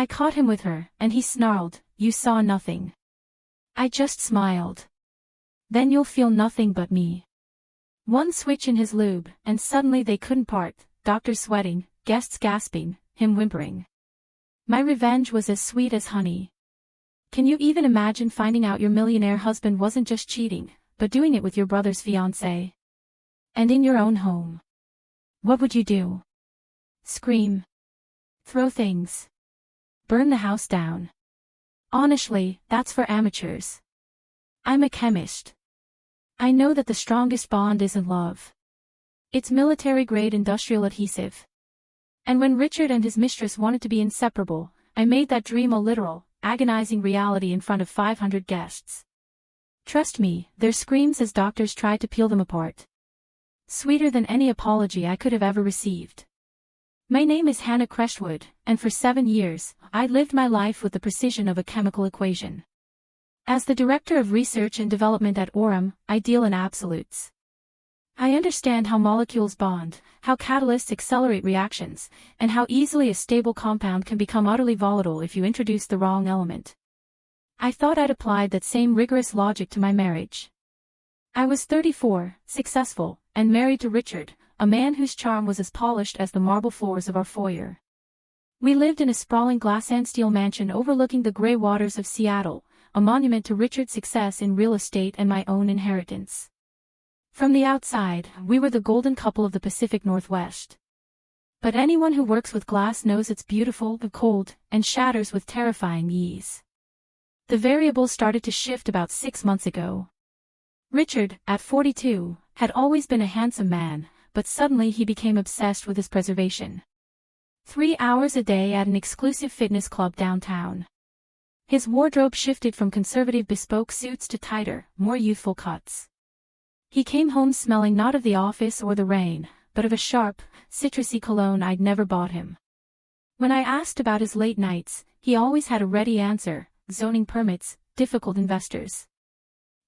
I caught him with her, and he snarled, "You saw nothing." I just smiled. "Then you'll feel nothing but me." One switch in his lube, and suddenly they couldn't part, doctor sweating, guests gasping, him whimpering. My revenge was as sweet as honey. Can you even imagine finding out your millionaire husband wasn't just cheating, but doing it with your brother's fiancée? And in your own home. What would you do? Scream. Throw things. Burn the house down. Honestly, that's for amateurs. I'm a chemist. I know that the strongest bond isn't love. It's military-grade industrial adhesive. And when Richard and his mistress wanted to be inseparable, I made that dream a literal, agonizing reality in front of 500 guests. Trust me, their screams as doctors tried to peel them apart. Sweeter than any apology I could have ever received. My name is Hannah Crestwood, and for 7 years, I lived my life with the precision of a chemical equation. As the Director of Research and Development at Orem, I deal in absolutes. I understand how molecules bond, how catalysts accelerate reactions, and how easily a stable compound can become utterly volatile if you introduce the wrong element. I thought I'd applied that same rigorous logic to my marriage. I was 34, successful, and married to Richard, a man whose charm was as polished as the marble floors of our foyer. We lived in a sprawling glass and steel mansion overlooking the gray waters of Seattle, a monument to Richard's success in real estate and my own inheritance. From the outside, we were the golden couple of the Pacific Northwest. But anyone who works with glass knows it's beautiful, cold, and shatters with terrifying ease. The variables started to shift about 6 months ago. Richard, at 42, had always been a handsome man, but suddenly he became obsessed with his preservation. 3 hours a day at an exclusive fitness club downtown. His wardrobe shifted from conservative bespoke suits to tighter, more youthful cuts. He came home smelling not of the office or the rain, but of a sharp, citrusy cologne I'd never bought him. When I asked about his late nights, he always had a ready answer: zoning permits, difficult investors.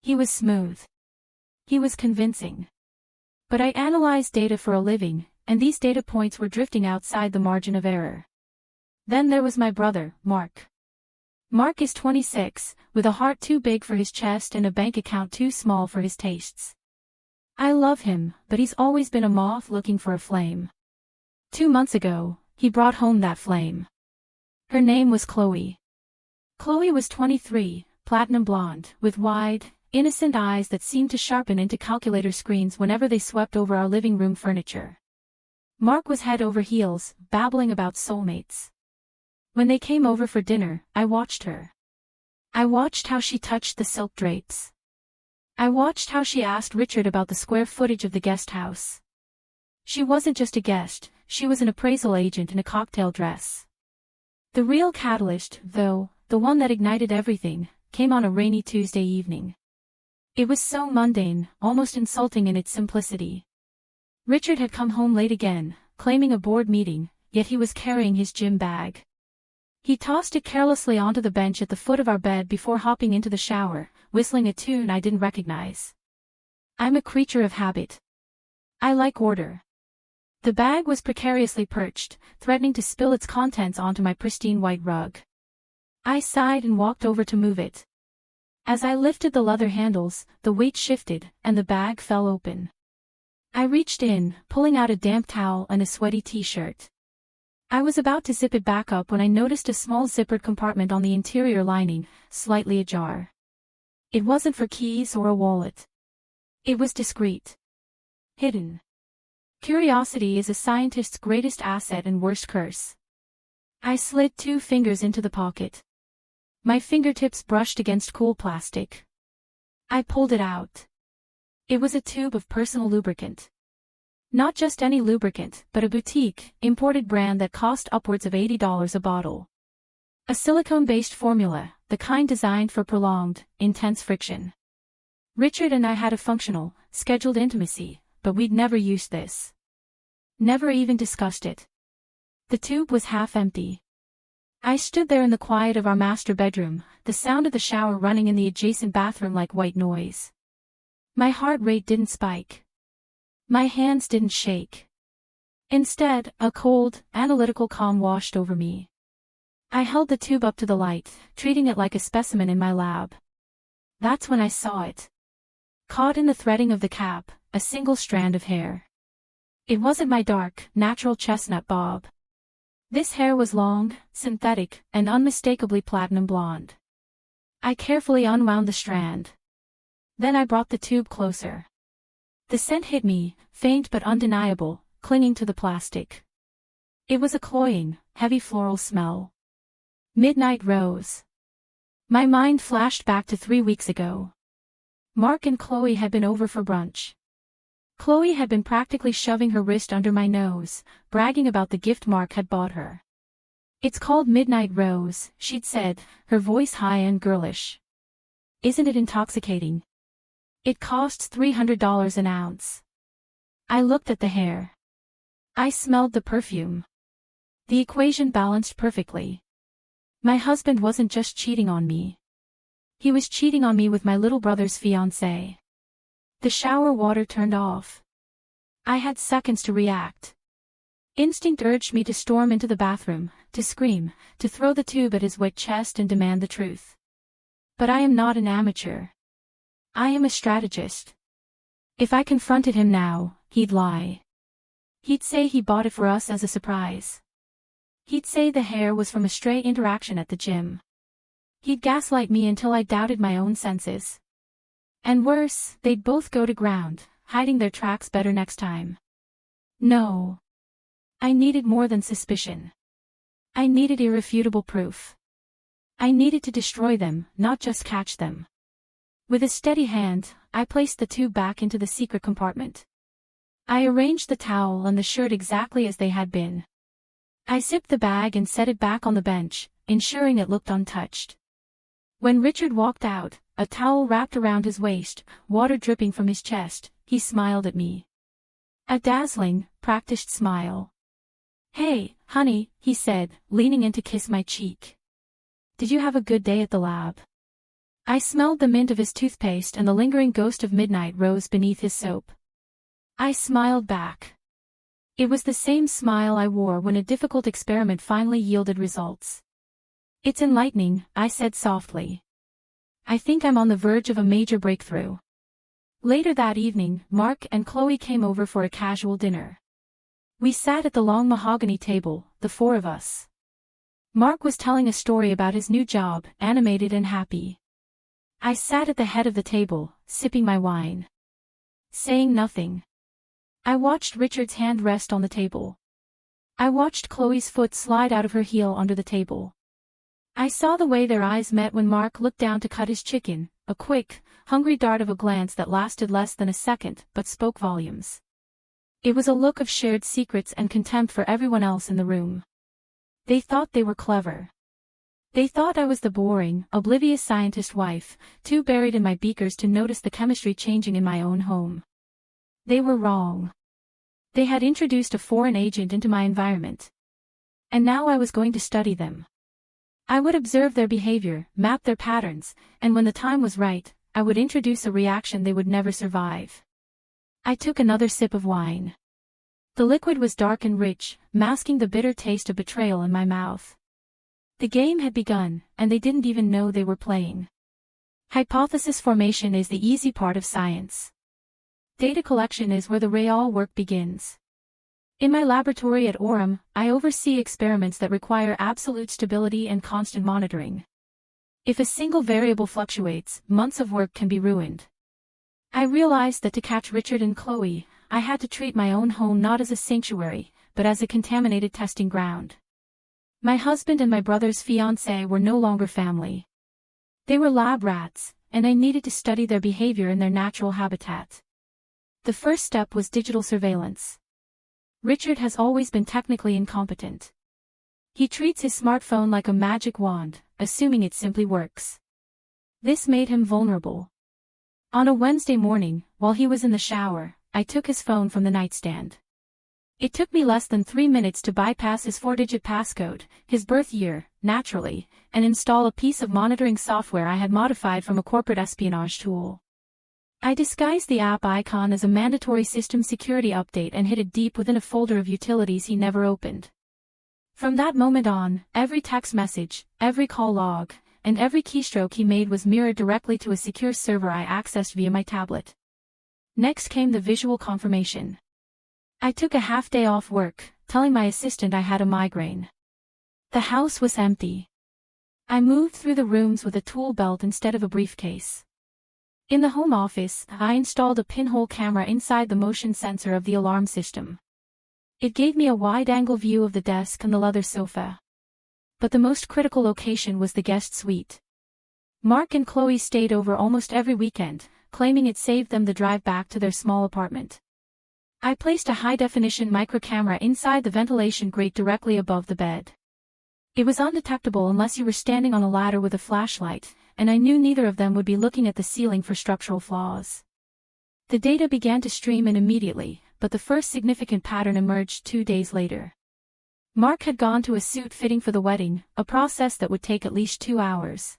He was smooth. He was convincing. But I analyzed data for a living, and these data points were drifting outside the margin of error. Then there was my brother, Mark. Mark is 26, with a heart too big for his chest and a bank account too small for his tastes. I love him, but he's always been a moth looking for a flame. 2 months ago, he brought home that flame. Her name was Chloe. Chloe was 23, platinum blonde, with wide, innocent eyes that seemed to sharpen into calculator screens whenever they swept over our living room furniture. Mark was head over heels, babbling about soulmates. When they came over for dinner, I watched her. I watched how she touched the silk drapes. I watched how she asked Richard about the square footage of the guest house. She wasn't just a guest, she was an appraisal agent in a cocktail dress. The real catalyst, though, the one that ignited everything, came on a rainy Tuesday evening. It was so mundane, almost insulting in its simplicity. Richard had come home late again, claiming a board meeting, yet he was carrying his gym bag. He tossed it carelessly onto the bench at the foot of our bed before hopping into the shower, whistling a tune I didn't recognize. I'm a creature of habit. I like order. The bag was precariously perched, threatening to spill its contents onto my pristine white rug. I sighed and walked over to move it. As I lifted the leather handles, the weight shifted, and the bag fell open. I reached in, pulling out a damp towel and a sweaty t-shirt. I was about to zip it back up when I noticed a small zippered compartment on the interior lining, slightly ajar. It wasn't for keys or a wallet. It was discreet. Hidden. Curiosity is a scientist's greatest asset and worst curse. I slid 2 fingers into the pocket. My fingertips brushed against cool plastic. I pulled it out. It was a tube of personal lubricant. Not just any lubricant, but a boutique, imported brand that cost upwards of $80 a bottle. A silicone-based formula, the kind designed for prolonged, intense friction. Richard and I had a functional, scheduled intimacy, but we'd never used this. Never even discussed it. The tube was half empty. I stood there in the quiet of our master bedroom, the sound of the shower running in the adjacent bathroom like white noise. My heart rate didn't spike. My hands didn't shake. Instead, a cold, analytical calm washed over me. I held the tube up to the light, treating it like a specimen in my lab. That's when I saw it. Caught in the threading of the cap, a single strand of hair. It wasn't my dark, natural chestnut bob. This hair was long, synthetic, and unmistakably platinum blonde. I carefully unwound the strand. Then I brought the tube closer. The scent hit me, faint but undeniable, clinging to the plastic. It was a cloying, heavy floral smell. Midnight rose. My mind flashed back to 3 weeks ago. Mark and Chloe had been over for brunch. Chloe had been practically shoving her wrist under my nose, bragging about the gift Mark had bought her. "It's called Midnight Rose," she'd said, her voice high and girlish. "Isn't it intoxicating? It costs $300 an ounce." I looked at the hair. I smelled the perfume. The equation balanced perfectly. My husband wasn't just cheating on me. He was cheating on me with my little brother's fiancée. The shower water turned off. I had seconds to react. Instinct urged me to storm into the bathroom, to scream, to throw the tube at his wet chest and demand the truth. But I am not an amateur. I am a strategist. If I confronted him now, he'd lie. He'd say he bought it for us as a surprise. He'd say the hair was from a stray interaction at the gym. He'd gaslight me until I doubted my own senses. And worse, they'd both go to ground, hiding their tracks better next time. No. I needed more than suspicion. I needed irrefutable proof. I needed to destroy them, not just catch them. With a steady hand, I placed the tube back into the secret compartment. I arranged the towel and the shirt exactly as they had been. I zipped the bag and set it back on the bench, ensuring it looked untouched. When Richard walked out, a towel wrapped around his waist, water dripping from his chest, he smiled at me. A dazzling, practiced smile. "Hey, honey," he said, leaning in to kiss my cheek. "Did you have a good day at the lab?" I smelled the mint of his toothpaste and the lingering ghost of Midnight Rose beneath his soap. I smiled back. It was the same smile I wore when a difficult experiment finally yielded results. "It's enlightening," I said softly. "I think I'm on the verge of a major breakthrough." Later that evening, Mark and Chloe came over for a casual dinner. We sat at the long mahogany table, the four of us. Mark was telling a story about his new job, animated and happy. I sat at the head of the table, sipping my wine. Saying nothing. I watched Richard's hand rest on the table. I watched Chloe's foot slide out of her heel under the table. I saw the way their eyes met when Mark looked down to cut his chicken, a quick, hungry dart of a glance that lasted less than a second but spoke volumes. It was a look of shared secrets and contempt for everyone else in the room. They thought they were clever. They thought I was the boring, oblivious scientist wife, too buried in my beakers to notice the chemistry changing in my own home. They were wrong. They had introduced a foreign agent into my environment. And now I was going to study them. I would observe their behavior, map their patterns, and when the time was right, I would introduce a reaction they would never survive. I took another sip of wine. The liquid was dark and rich, masking the bitter taste of betrayal in my mouth. The game had begun, and they didn't even know they were playing. Hypothesis formation is the easy part of science. Data collection is where the real work begins. In my laboratory at Orem, I oversee experiments that require absolute stability and constant monitoring. If a single variable fluctuates, months of work can be ruined. I realized that to catch Richard and Chloe, I had to treat my own home not as a sanctuary, but as a contaminated testing ground. My husband and my brother's fiancée were no longer family. They were lab rats, and I needed to study their behavior in their natural habitat. The first step was digital surveillance. Richard has always been technically incompetent. He treats his smartphone like a magic wand, assuming it simply works. This made him vulnerable. On a Wednesday morning, while he was in the shower, I took his phone from the nightstand. It took me less than 3 minutes to bypass his 4-digit passcode, his birth year, naturally, and install a piece of monitoring software I had modified from a corporate espionage tool. I disguised the app icon as a mandatory system security update and hid it deep within a folder of utilities he never opened. From that moment on, every text message, every call log, and every keystroke he made was mirrored directly to a secure server I accessed via my tablet. Next came the visual confirmation. I took a half-day off work, telling my assistant I had a migraine. The house was empty. I moved through the rooms with a tool belt instead of a briefcase. In the home office, I installed a pinhole camera inside the motion sensor of the alarm system. It gave me a wide-angle view of the desk and the leather sofa. But the most critical location was the guest suite. Mark and Chloe stayed over almost every weekend, claiming it saved them the drive back to their small apartment. I placed a high-definition microcamera inside the ventilation grate directly above the bed. It was undetectable unless you were standing on a ladder with a flashlight, and I knew neither of them would be looking at the ceiling for structural flaws. The data began to stream in immediately, but the first significant pattern emerged 2 days later. Mark had gone to a suit fitting for the wedding, a process that would take at least 2 hours.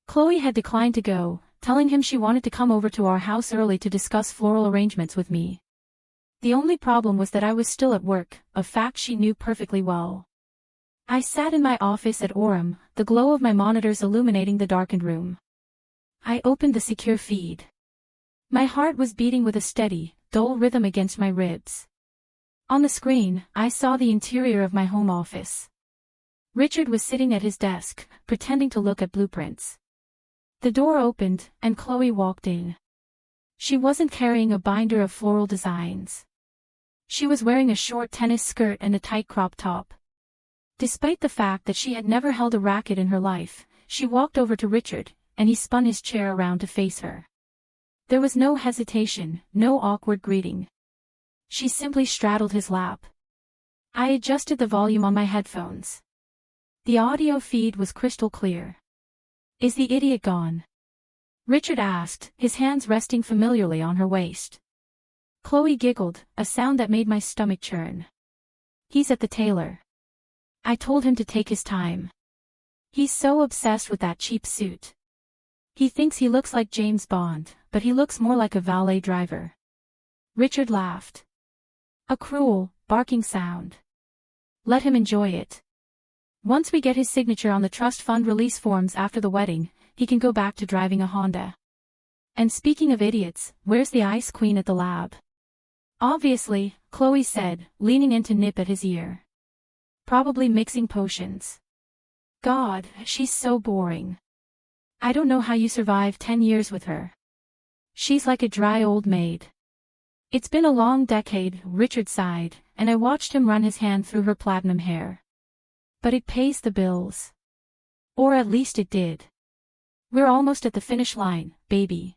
Chloe had declined to go, telling him she wanted to come over to our house early to discuss floral arrangements with me. The only problem was that I was still at work, a fact she knew perfectly well. I sat in my office at Orem, the glow of my monitors illuminating the darkened room. I opened the secure feed. My heart was beating with a steady, dull rhythm against my ribs. On the screen, I saw the interior of my home office. Richard was sitting at his desk, pretending to look at blueprints. The door opened, and Chloe walked in. She wasn't carrying a binder of floral designs. She was wearing a short tennis skirt and a tight crop top. Despite the fact that she had never held a racket in her life, she walked over to Richard, and he spun his chair around to face her. There was no hesitation, no awkward greeting. She simply straddled his lap. I adjusted the volume on my headphones. The audio feed was crystal clear. "Is the idiot gone?" Richard asked, his hands resting familiarly on her waist. Chloe giggled, a sound that made my stomach churn. "He's at the tailor. I told him to take his time. He's so obsessed with that cheap suit. He thinks he looks like James Bond, but he looks more like a valet driver." Richard laughed. A cruel, barking sound. "Let him enjoy it. Once we get his signature on the trust fund release forms after the wedding, he can go back to driving a Honda. And speaking of idiots, where's the ice queen at the lab?" "Obviously," Chloe said, leaning in to nip at his ear. "Probably mixing potions. God, she's so boring. I don't know how you survive 10 years with her. She's like a dry old maid." "It's been a long decade," Richard sighed, and I watched him run his hand through her platinum hair. "But it pays the bills. Or at least it did. We're almost at the finish line, baby."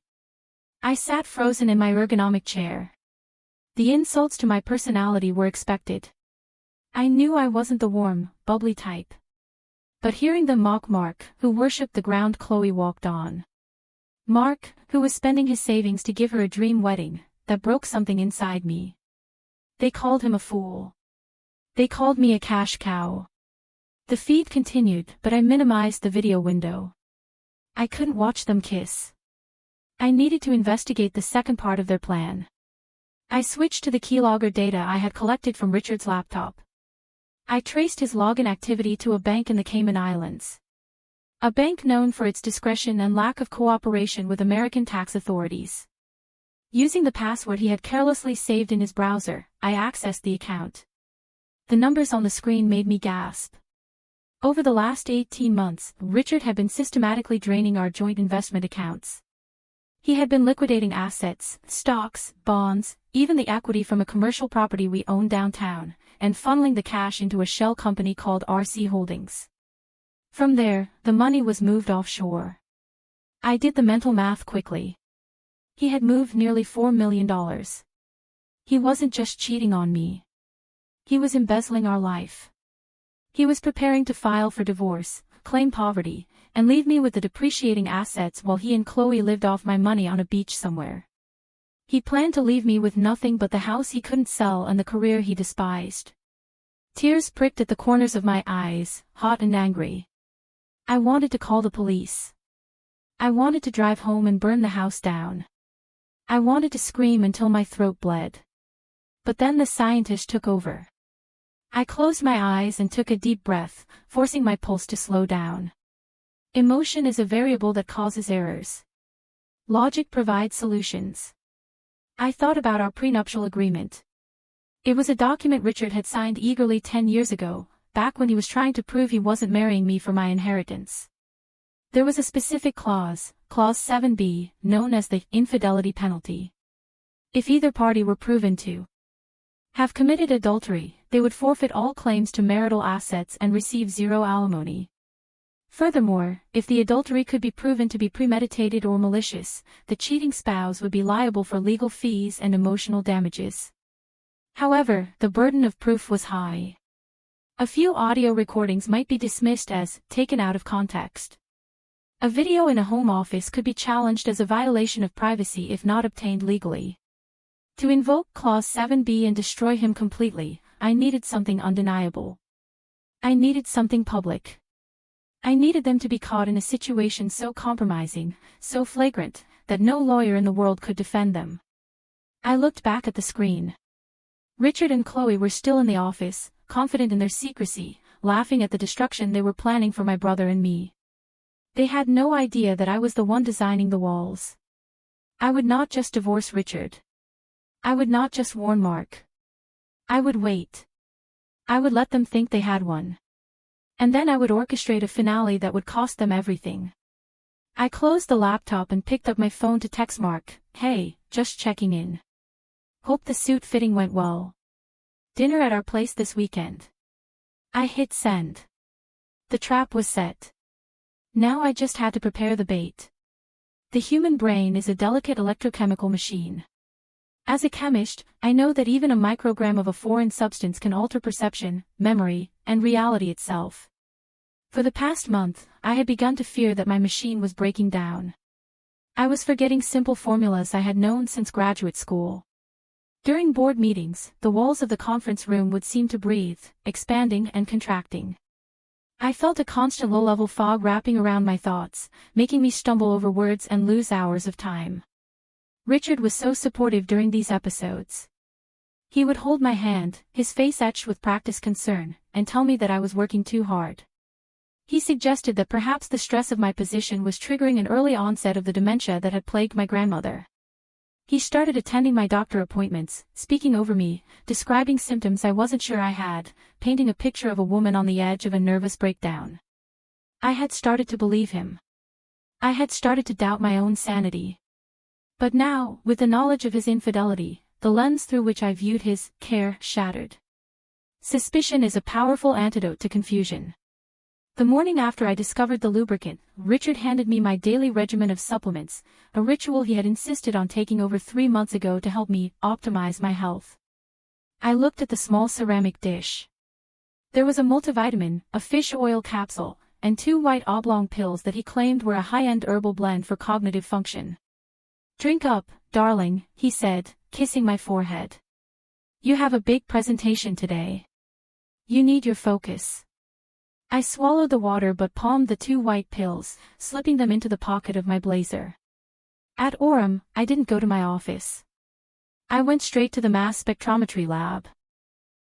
I sat frozen in my ergonomic chair. The insults to my personality were expected. I knew I wasn't the warm, bubbly type. But hearing them mock Mark, who worshipped the ground, Chloe walked on. Mark, who was spending his savings to give her a dream wedding, that broke something inside me. They called him a fool. They called me a cash cow. The feed continued, but I minimized the video window. I couldn't watch them kiss. I needed to investigate the second part of their plan. I switched to the keylogger data I had collected from Richard's laptop. I traced his login activity to a bank in the Cayman Islands. A bank known for its discretion and lack of cooperation with American tax authorities. Using the password he had carelessly saved in his browser, I accessed the account. The numbers on the screen made me gasp. Over the last 18 months, Richard had been systematically draining our joint investment accounts. He had been liquidating assets, stocks, bonds, even the equity from a commercial property we owned downtown, and funneling the cash into a shell company called RC Holdings. From there, the money was moved offshore. I did the mental math quickly. He had moved nearly $4 million. He wasn't just cheating on me. He was embezzling our life. He was preparing to file for divorce, claim poverty, and leave me with the depreciating assets while he and Chloe lived off my money on a beach somewhere. He planned to leave me with nothing but the house he couldn't sell and the career he despised. Tears pricked at the corners of my eyes, hot and angry. I wanted to call the police. I wanted to drive home and burn the house down. I wanted to scream until my throat bled. But then the scientist took over. I closed my eyes and took a deep breath, forcing my pulse to slow down. Emotion is a variable that causes errors. Logic provides solutions. I thought about our prenuptial agreement. It was a document Richard had signed eagerly 10 years ago, back when he was trying to prove he wasn't marrying me for my inheritance. There was a specific clause, Clause 7b, known as the infidelity penalty. If either party were proven to have committed adultery, they would forfeit all claims to marital assets and receive zero alimony. Furthermore, if the adultery could be proven to be premeditated or malicious, the cheating spouse would be liable for legal fees and emotional damages. However, the burden of proof was high. A few audio recordings might be dismissed as taken out of context. A video in a home office could be challenged as a violation of privacy if not obtained legally. To invoke Clause 7b and destroy him completely, I needed something undeniable. I needed something public. I needed them to be caught in a situation so compromising, so flagrant, that no lawyer in the world could defend them. I looked back at the screen. Richard and Chloe were still in the office, confident in their secrecy, laughing at the destruction they were planning for my brother and me. They had no idea that I was the one designing the walls. I would not just divorce Richard. I would not just warn Mark. I would wait. I would let them think they had one. And then I would orchestrate a finale that would cost them everything. I closed the laptop and picked up my phone to text Mark, "Hey, just checking in. Hope the suit fitting went well. Dinner at our place this weekend." I hit send. The trap was set. Now I just had to prepare the bait. The human brain is a delicate electrochemical machine. As a chemist, I know that even a microgram of a foreign substance can alter perception, memory, and reality itself. For the past month, I had begun to fear that my machine was breaking down. I was forgetting simple formulas I had known since graduate school. During board meetings, the walls of the conference room would seem to breathe, expanding and contracting. I felt a constant low-level fog wrapping around my thoughts, making me stumble over words and lose hours of time. Richard was so supportive during these episodes. He would hold my hand, his face etched with practiced concern, and tell me that I was working too hard. He suggested that perhaps the stress of my position was triggering an early onset of the dementia that had plagued my grandmother. He started attending my doctor appointments, speaking over me, describing symptoms I wasn't sure I had, painting a picture of a woman on the edge of a nervous breakdown. I had started to believe him. I had started to doubt my own sanity. But now, with the knowledge of his infidelity, the lens through which I viewed his care shattered. Suspicion is a powerful antidote to confusion. The morning after I discovered the lubricant, Richard handed me my daily regimen of supplements, a ritual he had insisted on taking over 3 months ago to help me optimize my health. I looked at the small ceramic dish. There was a multivitamin, a fish oil capsule, and 2 white oblong pills that he claimed were a high-end herbal blend for cognitive function. "Drink up, darling," he said, kissing my forehead. "You have a big presentation today. You need your focus." I swallowed the water but palmed the 2 white pills, slipping them into the pocket of my blazer. At Orem, I didn't go to my office. I went straight to the mass spectrometry lab.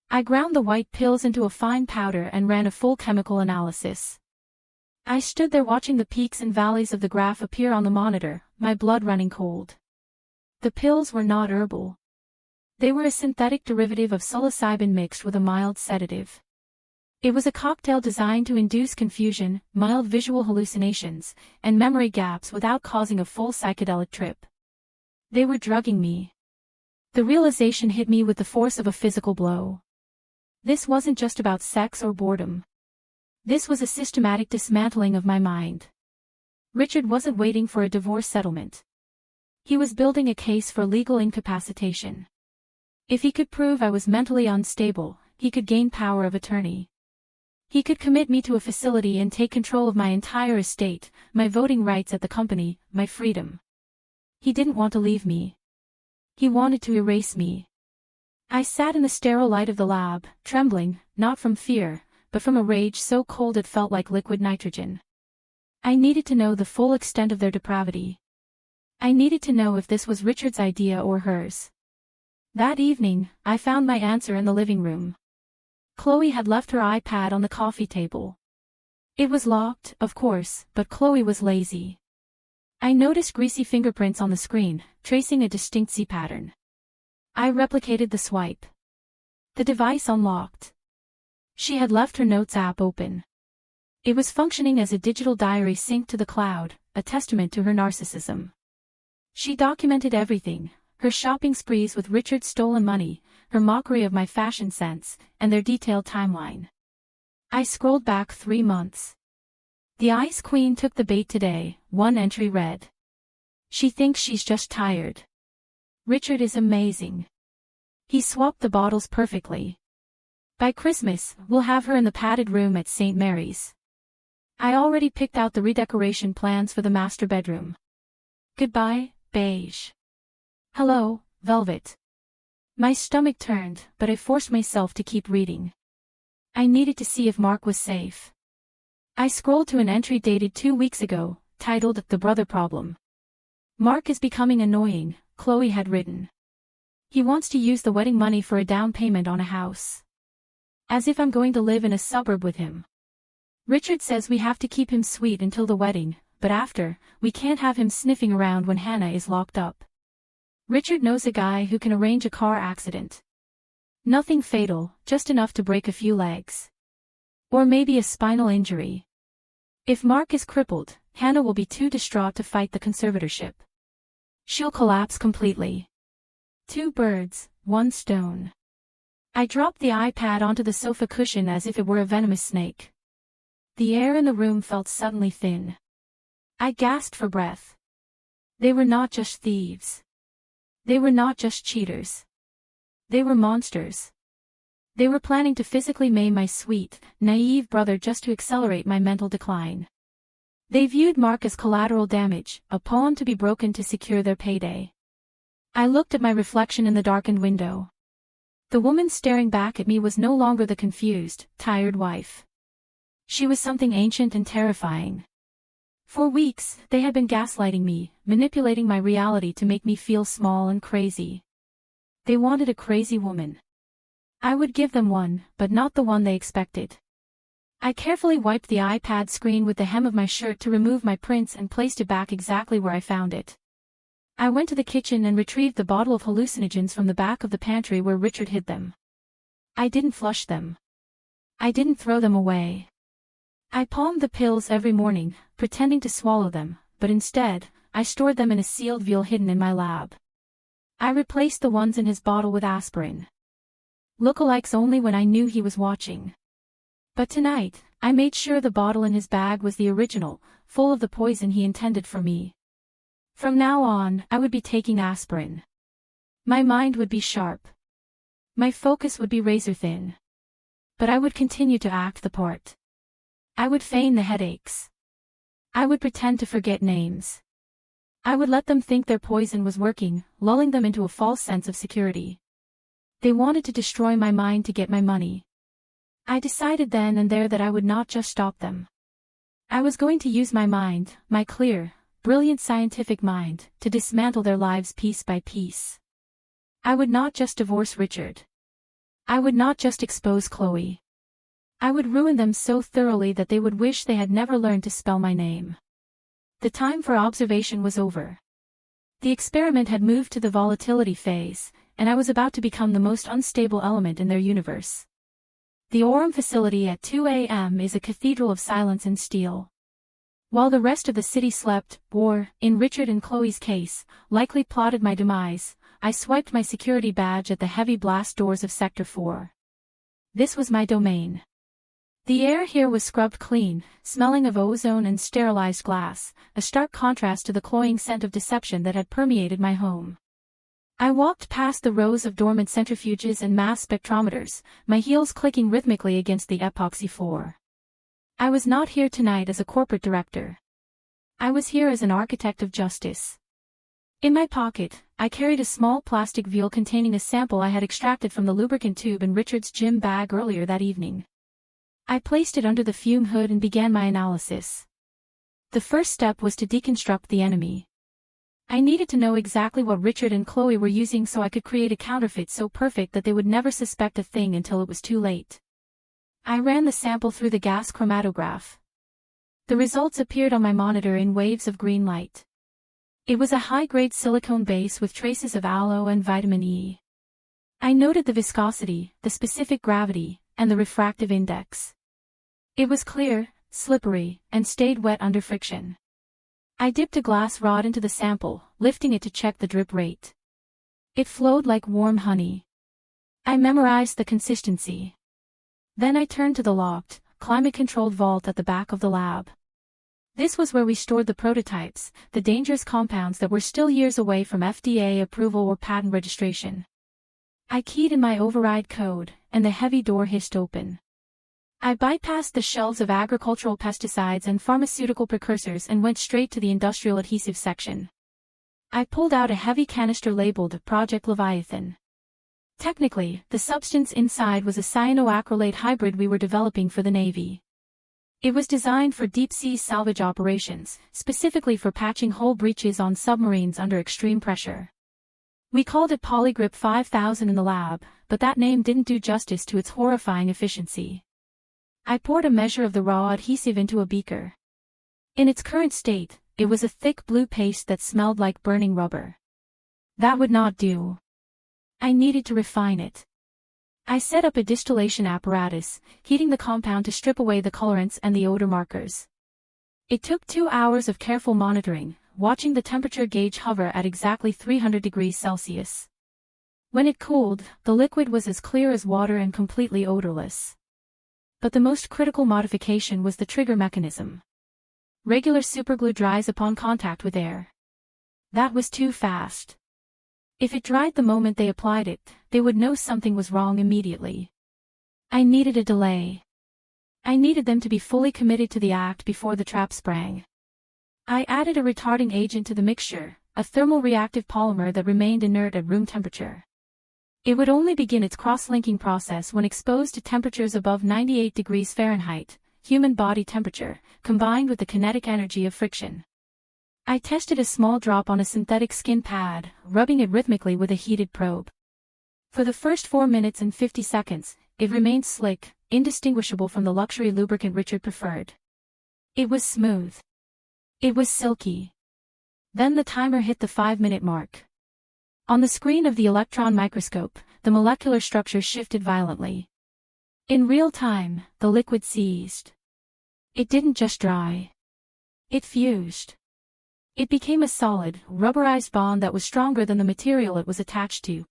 I ground the white pills into a fine powder and ran a full chemical analysis. I stood there watching the peaks and valleys of the graph appear on the monitor, my blood running cold. The pills were not herbal. They were a synthetic derivative of psilocybin mixed with a mild sedative. It was a cocktail designed to induce confusion, mild visual hallucinations, and memory gaps without causing a full psychedelic trip. They were drugging me. The realization hit me with the force of a physical blow. This wasn't just about sex or boredom. This was a systematic dismantling of my mind. Richard wasn't waiting for a divorce settlement. He was building a case for legal incapacitation. If he could prove I was mentally unstable, he could gain power of attorney. He could commit me to a facility and take control of my entire estate, my voting rights at the company, my freedom. He didn't want to leave me. He wanted to erase me. I sat in the sterile light of the lab, trembling, not from fear, but from a rage so cold it felt like liquid nitrogen. I needed to know the full extent of their depravity. I needed to know if this was Richard's idea or hers. That evening, I found my answer in the living room. Chloe had left her iPad on the coffee table. It was locked, of course, but Chloe was lazy. I noticed greasy fingerprints on the screen, tracing a distinct Z pattern. I replicated the swipe. The device unlocked. She had left her Notes app open. It was functioning as a digital diary synced to the cloud, a testament to her narcissism. She documented everything, her shopping sprees with Richard's stolen money, her mockery of my fashion sense, and their detailed timeline. I scrolled back 3 months. The Ice Queen took the bait today, one entry read. She thinks she's just tired. Richard is amazing. He swapped the bottles perfectly. By Christmas, we'll have her in the padded room at St. Mary's. I already picked out the redecoration plans for the master bedroom. Goodbye, beige. Hello, velvet. My stomach turned, but I forced myself to keep reading. I needed to see if Mark was safe. I scrolled to an entry dated 2 weeks ago, titled The Brother Problem. Mark is becoming annoying, Chloe had written. He wants to use the wedding money for a down payment on a house. As if I'm going to live in a suburb with him. Richard says we have to keep him sweet until the wedding, but after, we can't have him sniffing around when Hannah is locked up. Richard knows a guy who can arrange a car accident. Nothing fatal, just enough to break a few legs. Or maybe a spinal injury. If Mark is crippled, Hannah will be too distraught to fight the conservatorship. She'll collapse completely. 2 birds, 1 stone. I dropped the iPad onto the sofa cushion as if it were a venomous snake. The air in the room felt suddenly thin. I gasped for breath. They were not just thieves. They were not just cheaters. They were monsters. They were planning to physically maim my sweet, naive brother just to accelerate my mental decline. They viewed Mark as collateral damage, a pawn to be broken to secure their payday. I looked at my reflection in the darkened window. The woman staring back at me was no longer the confused, tired wife. She was something ancient and terrifying. For weeks, they had been gaslighting me, manipulating my reality to make me feel small and crazy. They wanted a crazy woman. I would give them one, but not the one they expected. I carefully wiped the iPad screen with the hem of my shirt to remove my prints and placed it back exactly where I found it. I went to the kitchen and retrieved the bottle of hallucinogens from the back of the pantry where Richard hid them. I didn't flush them. I didn't throw them away. I palmed the pills every morning, pretending to swallow them, but instead, I stored them in a sealed vial hidden in my lab. I replaced the ones in his bottle with aspirin. Lookalikes only when I knew he was watching. But tonight, I made sure the bottle in his bag was the original, full of the poison he intended for me. From now on, I would be taking aspirin. My mind would be sharp. My focus would be razor thin. But I would continue to act the part. I would feign the headaches. I would pretend to forget names. I would let them think their poison was working, lulling them into a false sense of security. They wanted to destroy my mind to get my money. I decided then and there that I would not just stop them. I was going to use my mind, my clear, brilliant scientific mind, to dismantle their lives piece by piece. I would not just divorce Richard. I would not just expose Chloe. I would ruin them so thoroughly that they would wish they had never learned to spell my name. The time for observation was over. The experiment had moved to the volatility phase, and I was about to become the most unstable element in their universe. The Orem facility at 2 a.m. is a cathedral of silence and steel. While the rest of the city slept, or, in Richard and Chloe's case, likely plotted my demise, I swiped my security badge at the heavy blast doors of Sector 4. This was my domain. The air here was scrubbed clean, smelling of ozone and sterilized glass, a stark contrast to the cloying scent of deception that had permeated my home. I walked past the rows of dormant centrifuges and mass spectrometers, my heels clicking rhythmically against the epoxy floor. I was not here tonight as a corporate director. I was here as an architect of justice. In my pocket, I carried a small plastic vial containing a sample I had extracted from the lubricant tube in Richard's gym bag earlier that evening. I placed it under the fume hood and began my analysis. The first step was to deconstruct the enemy. I needed to know exactly what Richard and Chloe were using so I could create a counterfeit so perfect that they would never suspect a thing until it was too late. I ran the sample through the gas chromatograph. The results appeared on my monitor in waves of green light. It was a high-grade silicone base with traces of aloe and vitamin E. I noted the viscosity, the specific gravity, and the refractive index. It was clear, slippery, and stayed wet under friction. I dipped a glass rod into the sample, lifting it to check the drip rate. It flowed like warm honey. I memorized the consistency. Then I turned to the locked, climate-controlled vault at the back of the lab. This was where we stored the prototypes, the dangerous compounds that were still years away from FDA approval or patent registration. I keyed in my override code, and the heavy door hissed open. I bypassed the shelves of agricultural pesticides and pharmaceutical precursors and went straight to the industrial adhesive section. I pulled out a heavy canister labeled Project Leviathan. Technically, the substance inside was a cyanoacrylate hybrid we were developing for the Navy. It was designed for deep-sea salvage operations, specifically for patching hull breaches on submarines under extreme pressure. We called it Polygrip 5000 in the lab, but that name didn't do justice to its horrifying efficiency. I poured a measure of the raw adhesive into a beaker. In its current state, it was a thick blue paste that smelled like burning rubber. That would not do. I needed to refine it. I set up a distillation apparatus, heating the compound to strip away the colorants and the odor markers. It took 2 hours of careful monitoring, watching the temperature gauge hover at exactly 300 degrees Celsius. When it cooled, the liquid was as clear as water and completely odorless. But the most critical modification was the trigger mechanism. Regular superglue dries upon contact with air. That was too fast. If it dried the moment they applied it, they would know something was wrong immediately. I needed a delay. I needed them to be fully committed to the act before the trap sprang. I added a retarding agent to the mixture, a thermal reactive polymer that remained inert at room temperature. It would only begin its cross-linking process when exposed to temperatures above 98 degrees Fahrenheit, human body temperature, combined with the kinetic energy of friction. I tested a small drop on a synthetic skin pad, rubbing it rhythmically with a heated probe. For the first 4 minutes and 50 seconds, it remained slick, indistinguishable from the luxury lubricant Richard preferred. It was smooth. It was silky. Then the timer hit the 5-minute mark. On the screen of the electron microscope, the molecular structure shifted violently. In real time, the liquid seized. It didn't just dry. It fused. It became a solid, rubberized bond that was stronger than the material it was attached to.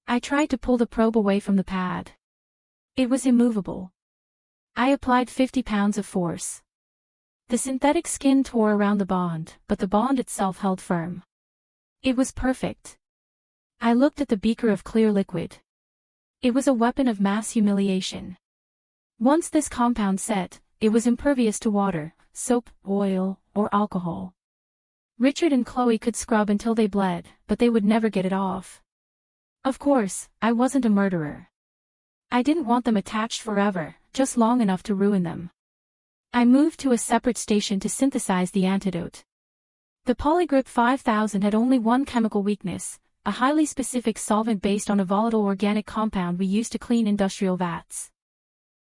I tried to pull the probe away from the pad. It was immovable. I applied 50 pounds of force. The synthetic skin tore around the bond, but the bond itself held firm. It was perfect. I looked at the beaker of clear liquid. It was a weapon of mass humiliation. Once this compound set, it was impervious to water, soap, oil, or alcohol. Richard and Chloe could scrub until they bled, but they would never get it off. Of course, I wasn't a murderer. I didn't want them attached forever, just long enough to ruin them. I moved to a separate station to synthesize the antidote. The Polygrip 5000 had only one chemical weakness, a highly specific solvent based on a volatile organic compound we used to clean industrial vats.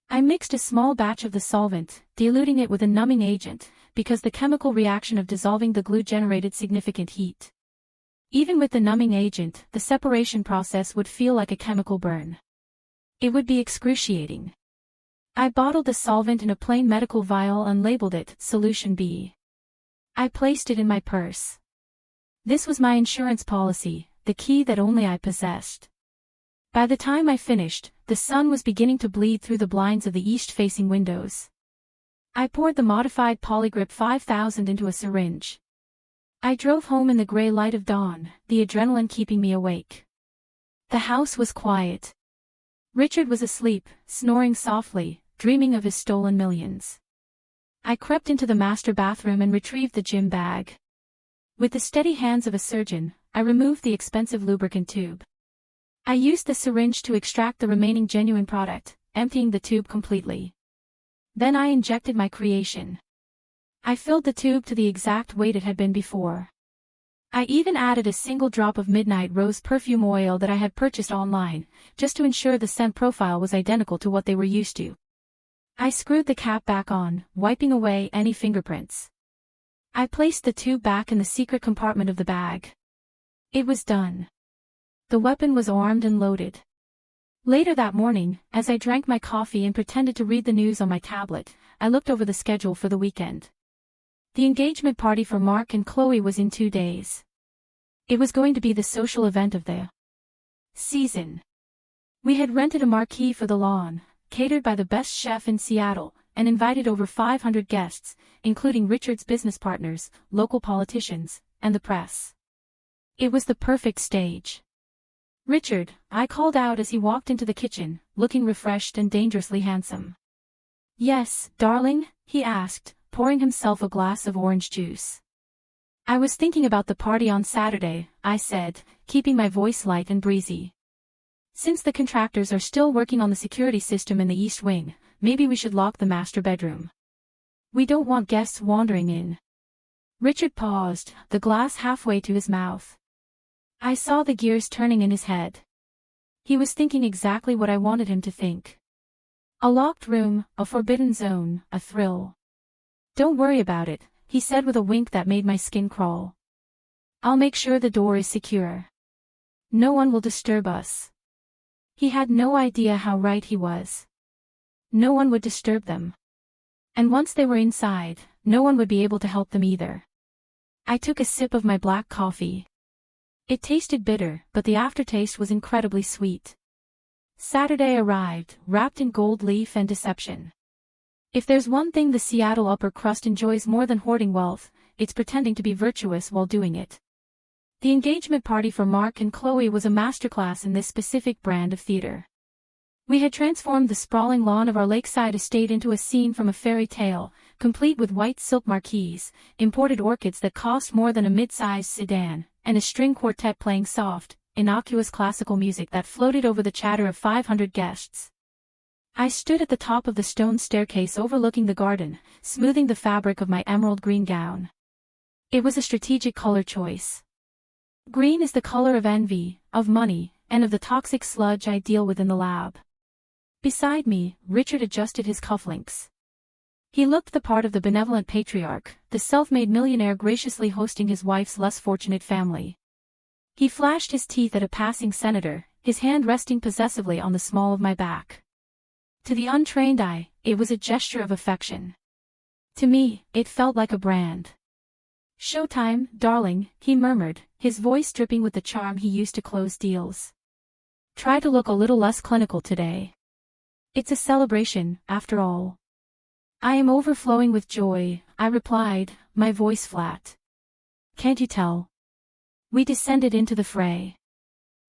I mixed a small batch of the solvent, diluting it with a numbing agent, because the chemical reaction of dissolving the glue generated significant heat. Even with the numbing agent, the separation process would feel like a chemical burn. It would be excruciating. I bottled the solvent in a plain medical vial and labeled it Solution B. I placed it in my purse. This was my insurance policy, the key that only I possessed. By the time I finished, the sun was beginning to bleed through the blinds of the east-facing windows. I poured the modified Polygrip 5000 into a syringe. I drove home in the gray light of dawn, the adrenaline keeping me awake. The house was quiet. Richard was asleep, snoring softly, dreaming of his stolen millions. I crept into the master bathroom and retrieved the gym bag. With the steady hands of a surgeon, I removed the expensive lubricant tube. I used the syringe to extract the remaining genuine product, emptying the tube completely. Then I injected my creation. I filled the tube to the exact weight it had been before. I even added a single drop of midnight rose perfume oil that I had purchased online, just to ensure the scent profile was identical to what they were used to. I screwed the cap back on, wiping away any fingerprints. I placed the tube back in the secret compartment of the bag. It was done. The weapon was armed and loaded. Later that morning, as I drank my coffee and pretended to read the news on my tablet, I looked over the schedule for the weekend. The engagement party for Mark and Chloe was in 2 days. It was going to be the social event of the season. We had rented a marquee for the lawn, catered by the best chef in Seattle, and invited over 500 guests, including Richard's business partners, local politicians, and the press. It was the perfect stage. "Richard," I called out as he walked into the kitchen, looking refreshed and dangerously handsome. "Yes, darling?" he asked, pouring himself a glass of orange juice. "I was thinking about the party on Saturday," I said, keeping my voice light and breezy. "Since the contractors are still working on the security system in the East Wing, maybe we should lock the master bedroom. We don't want guests wandering in." Richard paused, the glass halfway to his mouth. I saw the gears turning in his head. He was thinking exactly what I wanted him to think. A locked room, a forbidden zone, a thrill. "Don't worry about it," he said with a wink that made my skin crawl. "I'll make sure the door is secure. No one will disturb us." He had no idea how right he was. No one would disturb them. And once they were inside, no one would be able to help them either. I took a sip of my black coffee. It tasted bitter, but the aftertaste was incredibly sweet. Saturday arrived, wrapped in gold leaf and deception. If there's one thing the Seattle upper crust enjoys more than hoarding wealth, it's pretending to be virtuous while doing it. The engagement party for Mark and Chloe was a masterclass in this specific brand of theater. We had transformed the sprawling lawn of our lakeside estate into a scene from a fairy tale, complete with white silk marquees, imported orchids that cost more than a mid-sized sedan, and a string quartet playing soft, innocuous classical music that floated over the chatter of 500 guests. I stood at the top of the stone staircase overlooking the garden, smoothing the fabric of my emerald green gown. It was a strategic color choice. Green is the color of envy, of money, and of the toxic sludge I deal with in the lab. Beside me, Richard adjusted his cufflinks. He looked the part of the benevolent patriarch, the self-made millionaire graciously hosting his wife's less fortunate family. He flashed his teeth at a passing senator, his hand resting possessively on the small of my back. To the untrained eye, it was a gesture of affection. To me, it felt like a brand. "Showtime, darling," he murmured, his voice dripping with the charm he used to close deals. "Try to look a little less clinical today. It's a celebration, after all." "I am overflowing with joy," I replied, my voice flat. "Can't you tell?" We descended into the fray.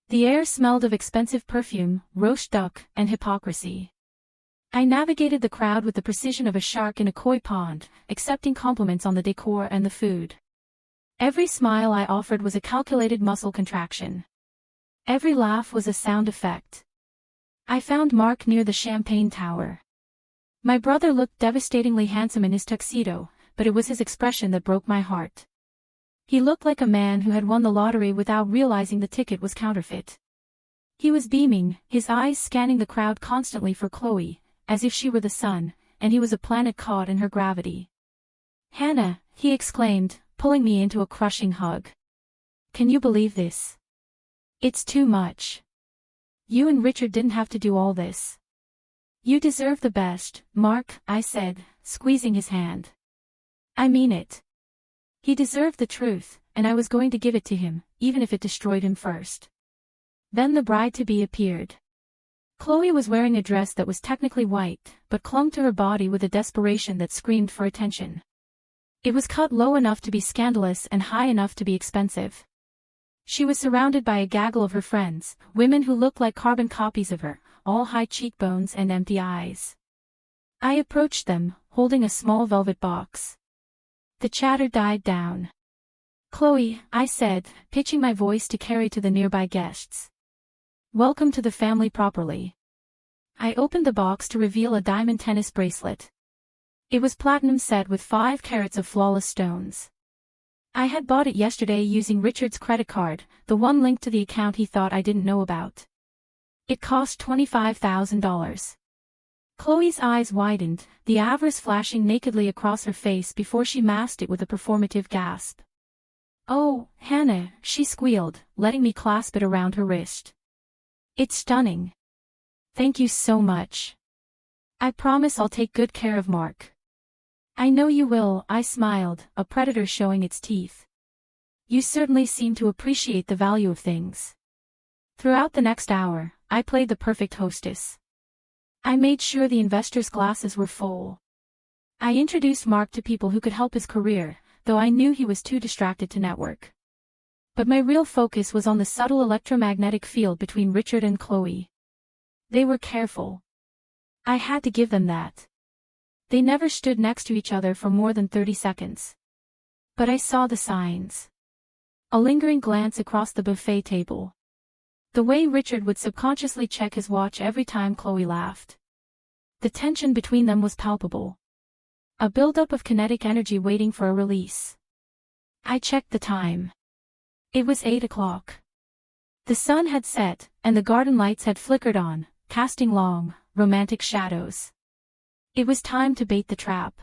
The air smelled of expensive perfume, roast duck, and hypocrisy. I navigated the crowd with the precision of a shark in a koi pond, accepting compliments on the decor and the food. Every smile I offered was a calculated muscle contraction. Every laugh was a sound effect. I found Mark near the champagne tower. My brother looked devastatingly handsome in his tuxedo, but it was his expression that broke my heart. He looked like a man who had won the lottery without realizing the ticket was counterfeit. He was beaming, his eyes scanning the crowd constantly for Chloe, as if she were the sun, and he was a planet caught in her gravity. "Hannah," he exclaimed, pulling me into a crushing hug. "Can you believe this? It's too much. You and Richard didn't have to do all this." "You deserve the best, Mark," I said, squeezing his hand. "I mean it." He deserved the truth, and I was going to give it to him, even if it destroyed him first. Then the bride-to-be appeared. Chloe was wearing a dress that was technically white, but clung to her body with a desperation that screamed for attention. It was cut low enough to be scandalous and high enough to be expensive. She was surrounded by a gaggle of her friends, women who looked like carbon copies of her, all high cheekbones and empty eyes. I approached them, holding a small velvet box. The chatter died down. "Chloe," I said, pitching my voice to carry to the nearby guests. "Welcome to the family properly." I opened the box to reveal a diamond tennis bracelet. It was platinum set with 5 carats of flawless stones. I had bought it yesterday using Richard's credit card, the one linked to the account he thought I didn't know about. It cost $25,000. Chloe's eyes widened, the avarice flashing nakedly across her face before she masked it with a performative gasp. "Oh, Hannah," she squealed, letting me clasp it around her wrist. "It's stunning. Thank you so much. I promise I'll take good care of Mark." "I know you will," I smiled, a predator showing its teeth. "You certainly seem to appreciate the value of things." Throughout the next hour, I played the perfect hostess. I made sure the investors' glasses were full. I introduced Mark to people who could help his career, though I knew he was too distracted to network. But my real focus was on the subtle electromagnetic field between Richard and Chloe. They were careful. I had to give them that. They never stood next to each other for more than 30 seconds. But I saw the signs. A lingering glance across the buffet table. The way Richard would subconsciously check his watch every time Chloe laughed. The tension between them was palpable. A buildup of kinetic energy waiting for a release. I checked the time. It was 8 o'clock. The sun had set, and the garden lights had flickered on, casting long, romantic shadows. It was time to bait the trap.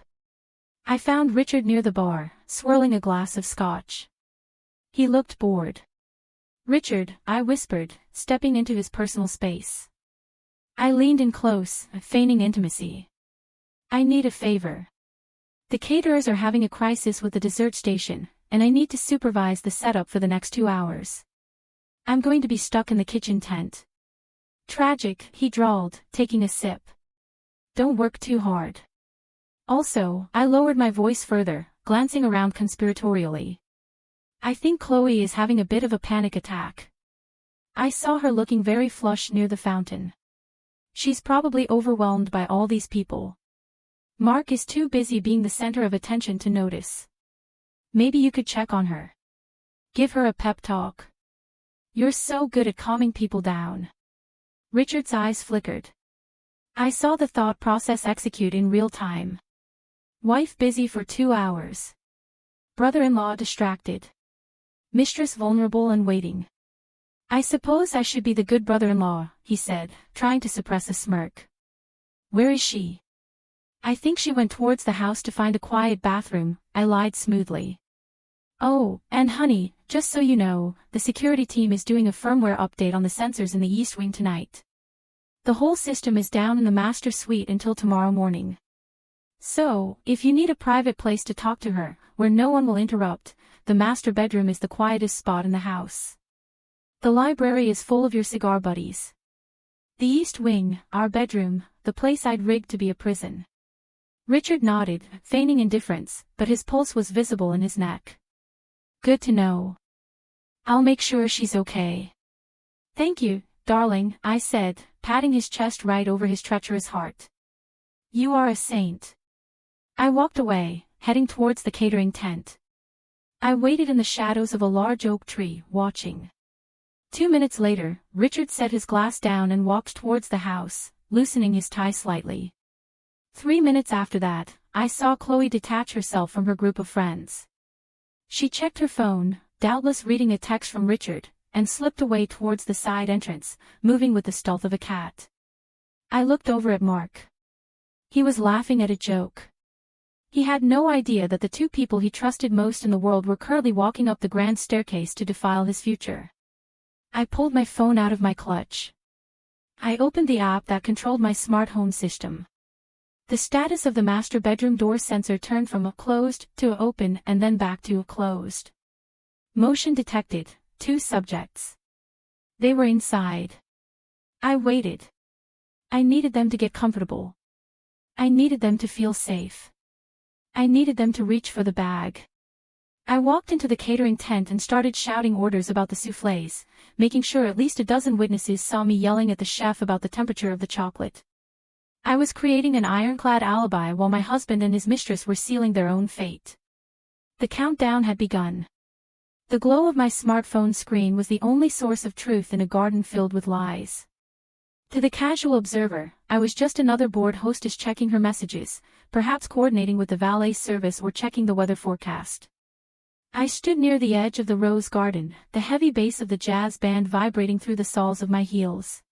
I found Richard near the bar, swirling a glass of scotch. He looked bored. "Richard," I whispered, stepping into his personal space. I leaned in close, feigning intimacy. "I need a favor. The caterers are having a crisis with the dessert station, and I need to supervise the setup for the next 2 hours. I'm going to be stuck in the kitchen tent." "Tragic," he drawled, taking a sip. "Don't work too hard." Also, I lowered my voice further, glancing around conspiratorially. "I think Chloe is having a bit of a panic attack. I saw her looking very flushed near the fountain. She's probably overwhelmed by all these people. Mark is too busy being the center of attention to notice. Maybe you could check on her. Give her a pep talk. You're so good at calming people down." Richard's eyes flickered. I saw the thought process execute in real time. Wife busy for 2 hours. Brother-in-law distracted. Mistress vulnerable and waiting. "I suppose I should be the good brother-in-law," he said, trying to suppress a smirk. "Where is she?" "I think she went towards the house to find a quiet bathroom," I lied smoothly. "Oh, and honey, just so you know, the security team is doing a firmware update on the sensors in the East Wing tonight. The whole system is down in the master suite until tomorrow morning. So, if you need a private place to talk to her, where no one will interrupt, the master bedroom is the quietest spot in the house. The library is full of your cigar buddies. The East Wing, our bedroom, the place I'd rigged to be a prison." Richard nodded, feigning indifference, but his pulse was visible in his neck. "Good to know. I'll make sure she's okay." "Thank you, darling," I said, patting his chest right over his treacherous heart. "You are a saint." I walked away, heading towards the catering tent. I waited in the shadows of a large oak tree, watching. 2 minutes later, Richard set his glass down and walked towards the house, loosening his tie slightly. 3 minutes after that, I saw Chloe detach herself from her group of friends. She checked her phone, doubtless reading a text from Richard, and slipped away towards the side entrance, moving with the stealth of a cat. I looked over at Mark. He was laughing at a joke. He had no idea that the 2 people he trusted most in the world were currently walking up the grand staircase to defile his future. I pulled my phone out of my clutch. I opened the app that controlled my smart home system. The status of the master bedroom door sensor turned from a closed to a open and then back to a closed. Motion detected, 2 subjects. They were inside. I waited. I needed them to get comfortable. I needed them to feel safe. I needed them to reach for the bag. I walked into the catering tent and started shouting orders about the soufflés, making sure at least a dozen witnesses saw me yelling at the chef about the temperature of the chocolate. I was creating an ironclad alibi while my husband and his mistress were sealing their own fate. The countdown had begun. The glow of my smartphone screen was the only source of truth in a garden filled with lies. To the casual observer, I was just another bored hostess checking her messages, perhaps coordinating with the valet service or checking the weather forecast. I stood near the edge of the rose garden, the heavy bass of the jazz band vibrating through the soles of my heels.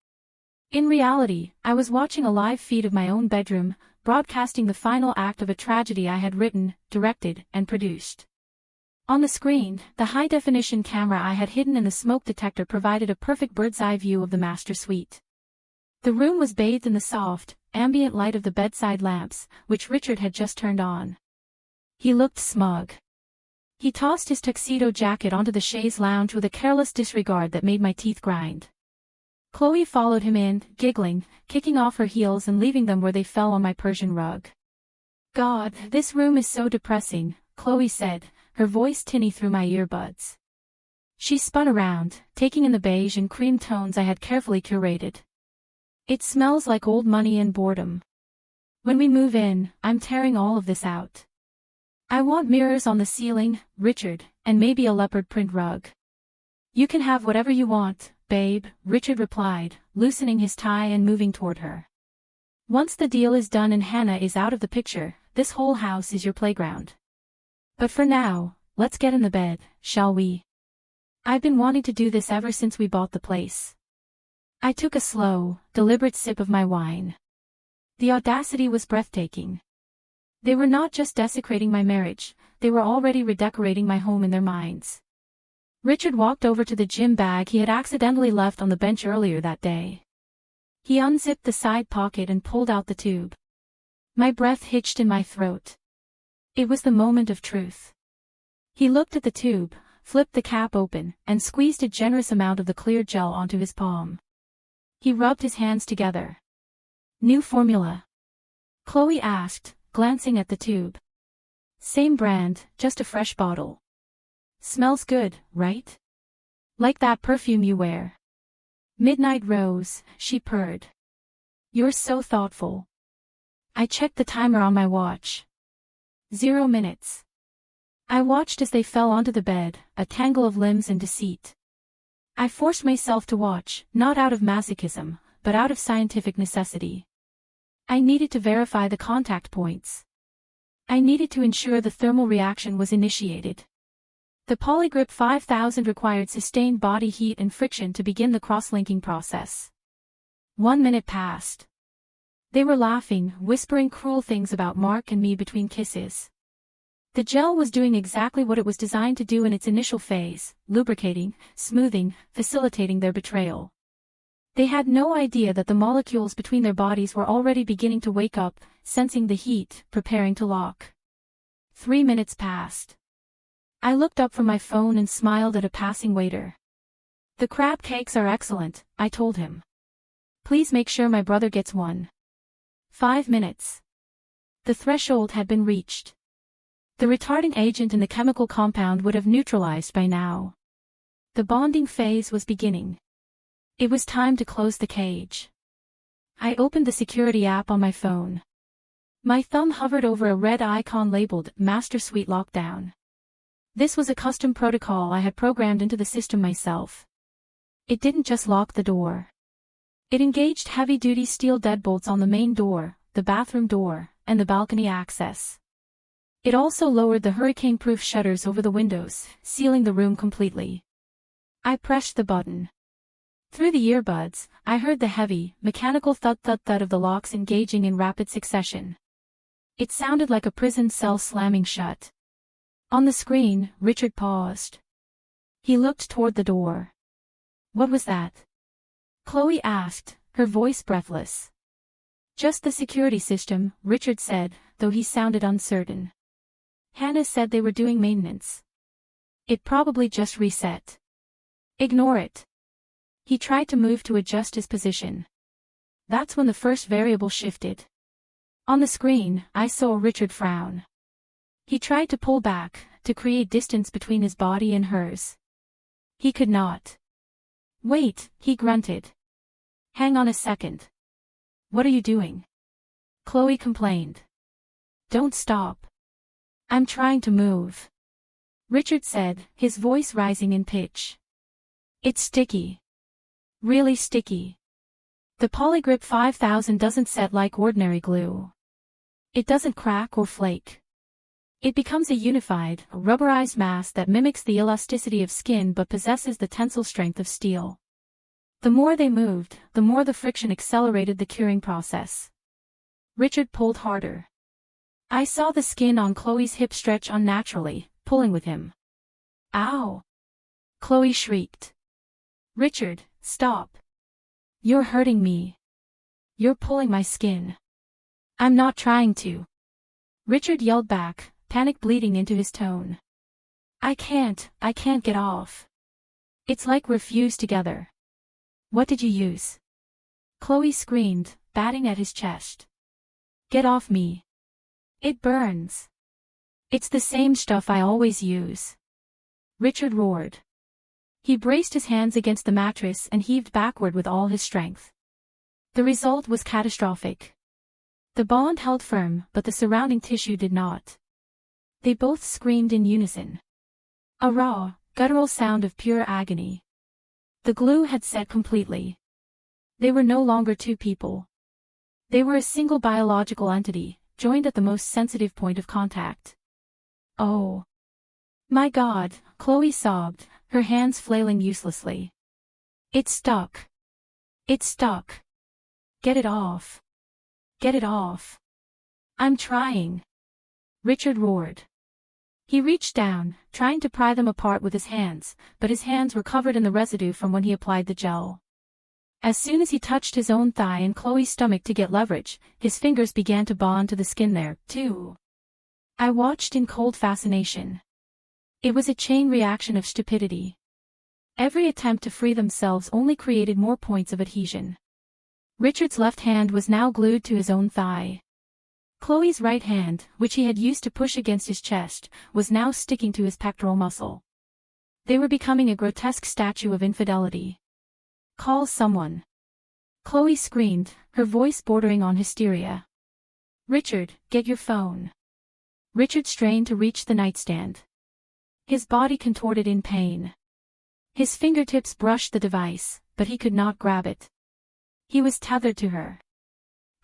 In reality, I was watching a live feed of my own bedroom, broadcasting the final act of a tragedy I had written, directed, and produced. On the screen, the high-definition camera I had hidden in the smoke detector provided a perfect bird's-eye view of the master suite. The room was bathed in the soft, ambient light of the bedside lamps, which Richard had just turned on. He looked smug. He tossed his tuxedo jacket onto the chaise lounge with a careless disregard that made my teeth grind. Chloe followed him in, giggling, kicking off her heels and leaving them where they fell on my Persian rug. "God, this room is so depressing," Chloe said, her voice tinny through my earbuds. She spun around, taking in the beige and cream tones I had carefully curated. "It smells like old money and boredom. When we move in, I'm tearing all of this out. I want mirrors on the ceiling, Richard, and maybe a leopard print rug." "You can have whatever you want, babe," Richard replied, loosening his tie and moving toward her. "Once the deal is done and Hannah is out of the picture, this whole house is your playground. But for now, let's get in the bed, shall we? I've been wanting to do this ever since we bought the place." I took a slow, deliberate sip of my wine. The audacity was breathtaking. They were not just desecrating my marriage, they were already redecorating my home in their minds. Richard walked over to the gym bag he had accidentally left on the bench earlier that day. He unzipped the side pocket and pulled out the tube. My breath hitched in my throat. It was the moment of truth. He looked at the tube, flipped the cap open, and squeezed a generous amount of the clear gel onto his palm. He rubbed his hands together. "New formula?" Chloe asked, glancing at the tube. "Same brand, just a fresh bottle. Smells good, right? Like that perfume you wear." "Midnight Rose," she purred. "You're so thoughtful." I checked the timer on my watch. 0 minutes. I watched as they fell onto the bed, a tangle of limbs and deceit. I forced myself to watch, not out of masochism, but out of scientific necessity. I needed to verify the contact points. I needed to ensure the thermal reaction was initiated. The Polygrip 5000 required sustained body heat and friction to begin the cross-linking process. 1 minute passed. They were laughing, whispering cruel things about Mark and me between kisses. The gel was doing exactly what it was designed to do in its initial phase, lubricating, smoothing, facilitating their betrayal. They had no idea that the molecules between their bodies were already beginning to wake up, sensing the heat, preparing to lock. 3 minutes passed. I looked up from my phone and smiled at a passing waiter. "The crab cakes are excellent," I told him. "Please make sure my brother gets one." 5 minutes. The threshold had been reached. The retarding agent in the chemical compound would have neutralized by now. The bonding phase was beginning. It was time to close the cage. I opened the security app on my phone. My thumb hovered over a red icon labeled Master Suite Lockdown. This was a custom protocol I had programmed into the system myself. It didn't just lock the door. It engaged heavy-duty steel deadbolts on the main door, the bathroom door, and the balcony access. It also lowered the hurricane-proof shutters over the windows, sealing the room completely. I pressed the button. Through the earbuds, I heard the heavy, mechanical thud-thud-thud of the locks engaging in rapid succession. It sounded like a prison cell slamming shut. On the screen, Richard paused. He looked toward the door. "What was that?" Chloe asked, her voice breathless. "Just the security system," Richard said, though he sounded uncertain. "Hannah said they were doing maintenance. It probably just reset. Ignore it." He tried to move to adjust his position. That's when the first variable shifted. On the screen, I saw Richard frown. He tried to pull back, to create distance between his body and hers. He could not. "Wait," he grunted. "Hang on a second." "What are you doing?" Chloe complained. "Don't stop. I'm trying to move," Richard said, his voice rising in pitch. "It's sticky. Really sticky. The Polygrip 5000 doesn't set like ordinary glue. It doesn't crack or flake. It becomes a unified, rubberized mass that mimics the elasticity of skin but possesses the tensile strength of steel. The more they moved, the more the friction accelerated the curing process. Richard pulled harder. I saw the skin on Chloe's hip stretch unnaturally, pulling with him. Ow! Chloe shrieked. Richard, stop. You're hurting me. You're pulling my skin. I'm not trying to. Richard yelled back, panic bleeding into his tone. I can't get off. It's like we're fused together. What did you use? Chloe screamed, batting at his chest. Get off me. It burns. It's the same stuff I always use. Richard roared. He braced his hands against the mattress and heaved backward with all his strength. The result was catastrophic. The bond held firm, but the surrounding tissue did not. They both screamed in unison. A raw, guttural sound of pure agony. The glue had set completely. They were no longer two people. They were a single biological entity, joined at the most sensitive point of contact. Oh. My God, Chloe sobbed, her hands flailing uselessly. It's stuck. It's stuck. Get it off. Get it off. I'm trying. Richard roared. He reached down, trying to pry them apart with his hands, but his hands were covered in the residue from when he applied the gel. As soon as he touched his own thigh and Chloe's stomach to get leverage, his fingers began to bond to the skin there, too. I watched in cold fascination. It was a chain reaction of stupidity. Every attempt to free themselves only created more points of adhesion. Richard's left hand was now glued to his own thigh. Chloe's right hand, which he had used to push against his chest, was now sticking to his pectoral muscle. They were becoming a grotesque statue of infidelity. Call someone. Chloe screamed, her voice bordering on hysteria. Richard, get your phone. Richard strained to reach the nightstand. His body contorted in pain. His fingertips brushed the device, but he could not grab it. He was tethered to her.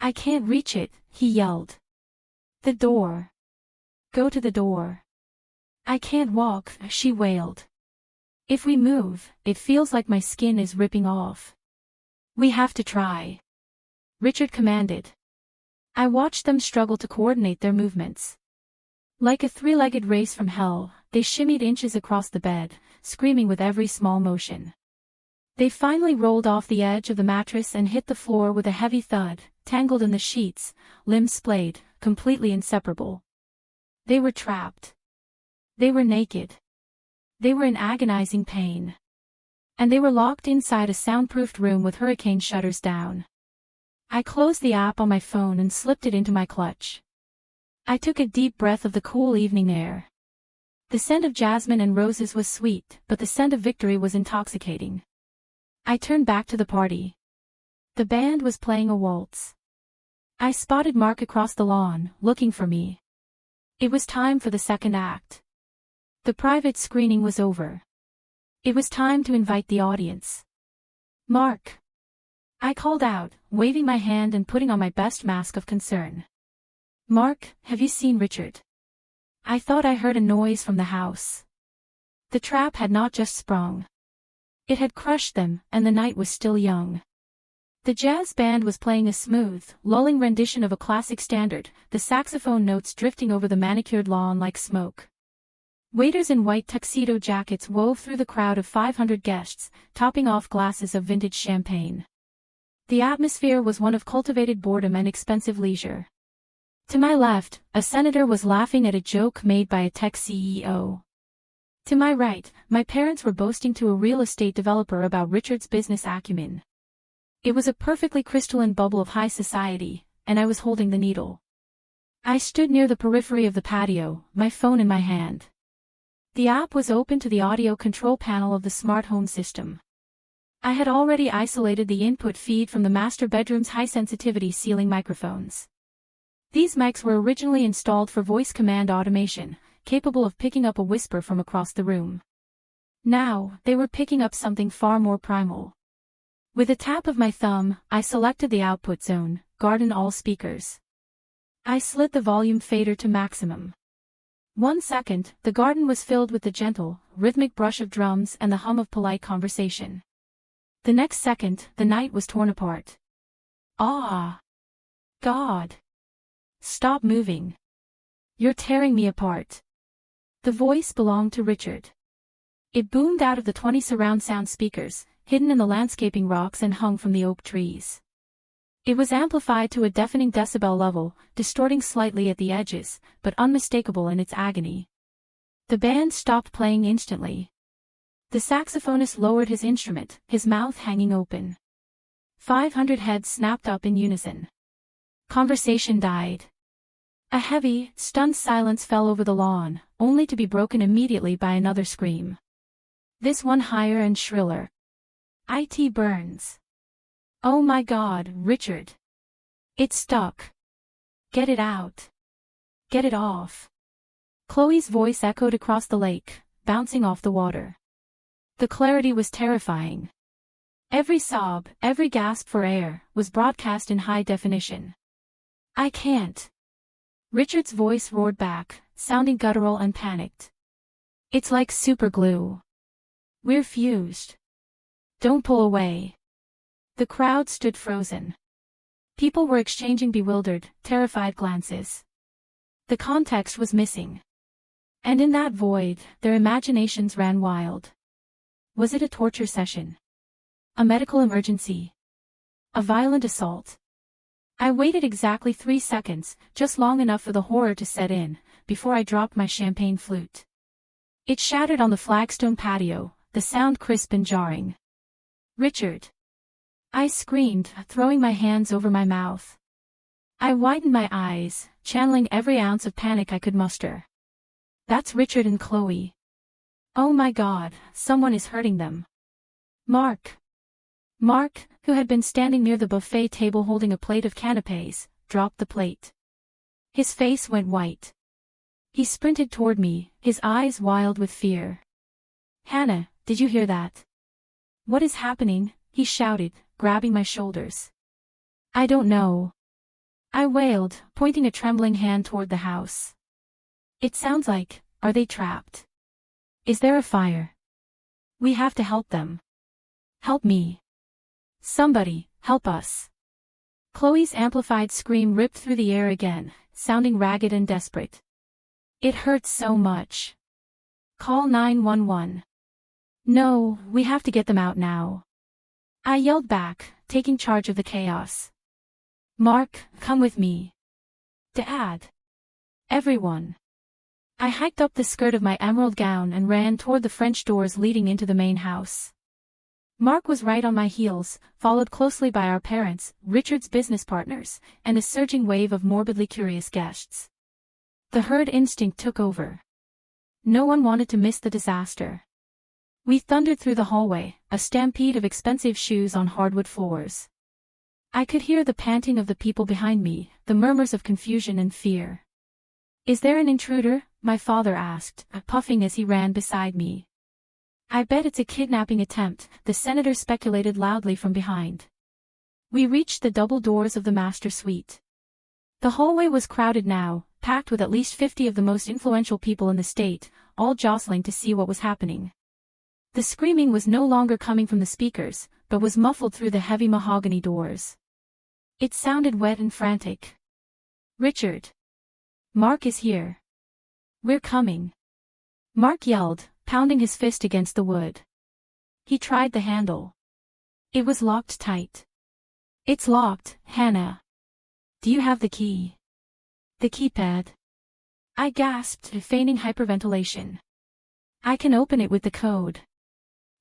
I can't reach it, he yelled. The door. Go to the door. I can't walk, she wailed. If we move, it feels like my skin is ripping off. We have to try. Richard commanded. I watched them struggle to coordinate their movements. Like a three-legged race from hell, they shimmied inches across the bed, screaming with every small motion. They finally rolled off the edge of the mattress and hit the floor with a heavy thud, tangled in the sheets, limbs splayed, completely inseparable. They were trapped. They were naked. They were in agonizing pain. And they were locked inside a soundproofed room with hurricane shutters down. I closed the app on my phone and slipped it into my clutch. I took a deep breath of the cool evening air. The scent of jasmine and roses was sweet, but the scent of victory was intoxicating. I turned back to the party. The band was playing a waltz. I spotted Mark across the lawn, looking for me. It was time for the second act. The private screening was over. It was time to invite the audience. Mark. I called out, waving my hand and putting on my best mask of concern. Mark, have you seen Richard? I thought I heard a noise from the house. The trap had not just sprung. It had crushed them, and the night was still young. The jazz band was playing a smooth, lulling rendition of a classic standard, the saxophone notes drifting over the manicured lawn like smoke. Waiters in white tuxedo jackets wove through the crowd of 500 guests, topping off glasses of vintage champagne. The atmosphere was one of cultivated boredom and expensive leisure. To my left, a senator was laughing at a joke made by a tech CEO. To my right, my parents were boasting to a real estate developer about Richard's business acumen. It was a perfectly crystalline bubble of high society, and I was holding the needle. I stood near the periphery of the patio, my phone in my hand. The app was open to the audio control panel of the smart home system. I had already isolated the input feed from the master bedroom's high-sensitivity ceiling microphones. These mics were originally installed for voice command automation, capable of picking up a whisper from across the room. Now, they were picking up something far more primal. With a tap of my thumb, I selected the output zone, garden all speakers. I slid the volume fader to maximum. 1 second, the garden was filled with the gentle, rhythmic brush of drums and the hum of polite conversation. The next second, the night was torn apart. Ah! God! Stop moving. You're tearing me apart. The voice belonged to Richard. It boomed out of the 20 surround sound speakers, hidden in the landscaping rocks and hung from the oak trees. It was amplified to a deafening decibel level, distorting slightly at the edges, but unmistakable in its agony. The band stopped playing instantly. The saxophonist lowered his instrument, his mouth hanging open. 500 heads snapped up in unison. Conversation died. A heavy, stunned silence fell over the lawn, only to be broken immediately by another scream. This one higher and shriller. It burns. Oh my God, Richard. It's stuck. Get it out. Get it off. Chloe's voice echoed across the lake, bouncing off the water. The clarity was terrifying. Every sob, every gasp for air, was broadcast in high definition. I can't. Richard's voice roared back, sounding guttural and panicked. It's like superglue. We're fused. Don't pull away. The crowd stood frozen. People were exchanging bewildered, terrified glances. The context was missing. And in that void, their imaginations ran wild. Was it a torture session? A medical emergency? A violent assault? I waited exactly 3 seconds, just long enough for the horror to set in, before I dropped my champagne flute. It shattered on the flagstone patio, the sound crisp and jarring. Richard! I screamed, throwing my hands over my mouth. I widened my eyes, channeling every ounce of panic I could muster. That's Richard and Chloe. Oh my God, someone is hurting them. Mark! Mark, who had been standing near the buffet table holding a plate of canapés, dropped the plate. His face went white. He sprinted toward me, his eyes wild with fear. Hannah, did you hear that? What is happening? He shouted, grabbing my shoulders. I don't know. I wailed, pointing a trembling hand toward the house. It sounds like, are they trapped? Is there a fire? We have to help them. Help me. Somebody, help us. Chloe's amplified scream ripped through the air again, sounding ragged and desperate. It hurts so much. Call 911. No, we have to get them out now. I yelled back, taking charge of the chaos. Mark, come with me. Dad. Everyone. I hiked up the skirt of my emerald gown and ran toward the French doors leading into the main house. Mark was right on my heels, followed closely by our parents, Richard's business partners, and a surging wave of morbidly curious guests. The herd instinct took over. No one wanted to miss the disaster. We thundered through the hallway, a stampede of expensive shoes on hardwood floors. I could hear the panting of the people behind me, the murmurs of confusion and fear. Is there an intruder? My father asked, puffing as he ran beside me. I bet it's a kidnapping attempt, the senator speculated loudly from behind. We reached the double doors of the master suite. The hallway was crowded now, packed with at least 50 of the most influential people in the state, all jostling to see what was happening. The screaming was no longer coming from the speakers, but was muffled through the heavy mahogany doors. It sounded wet and frantic. Richard. Mark is here. We're coming. Mark yelled, pounding his fist against the wood. He tried the handle. It was locked tight. It's locked, Hannah. Do you have the key? The keypad. I gasped, feigning hyperventilation. I can open it with the code.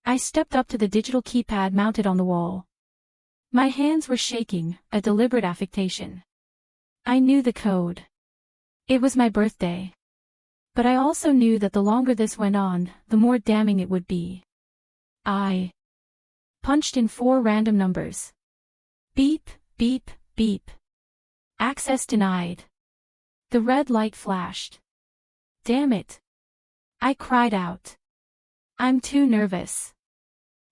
I stepped up to the digital keypad mounted on the wall. My hands were shaking, a deliberate affectation. I knew the code. It was my birthday. But I also knew that the longer this went on, the more damning it would be. I punched in 4 random numbers. Beep, beep, beep. Access denied. The red light flashed. Damn it. I cried out. I'm too nervous.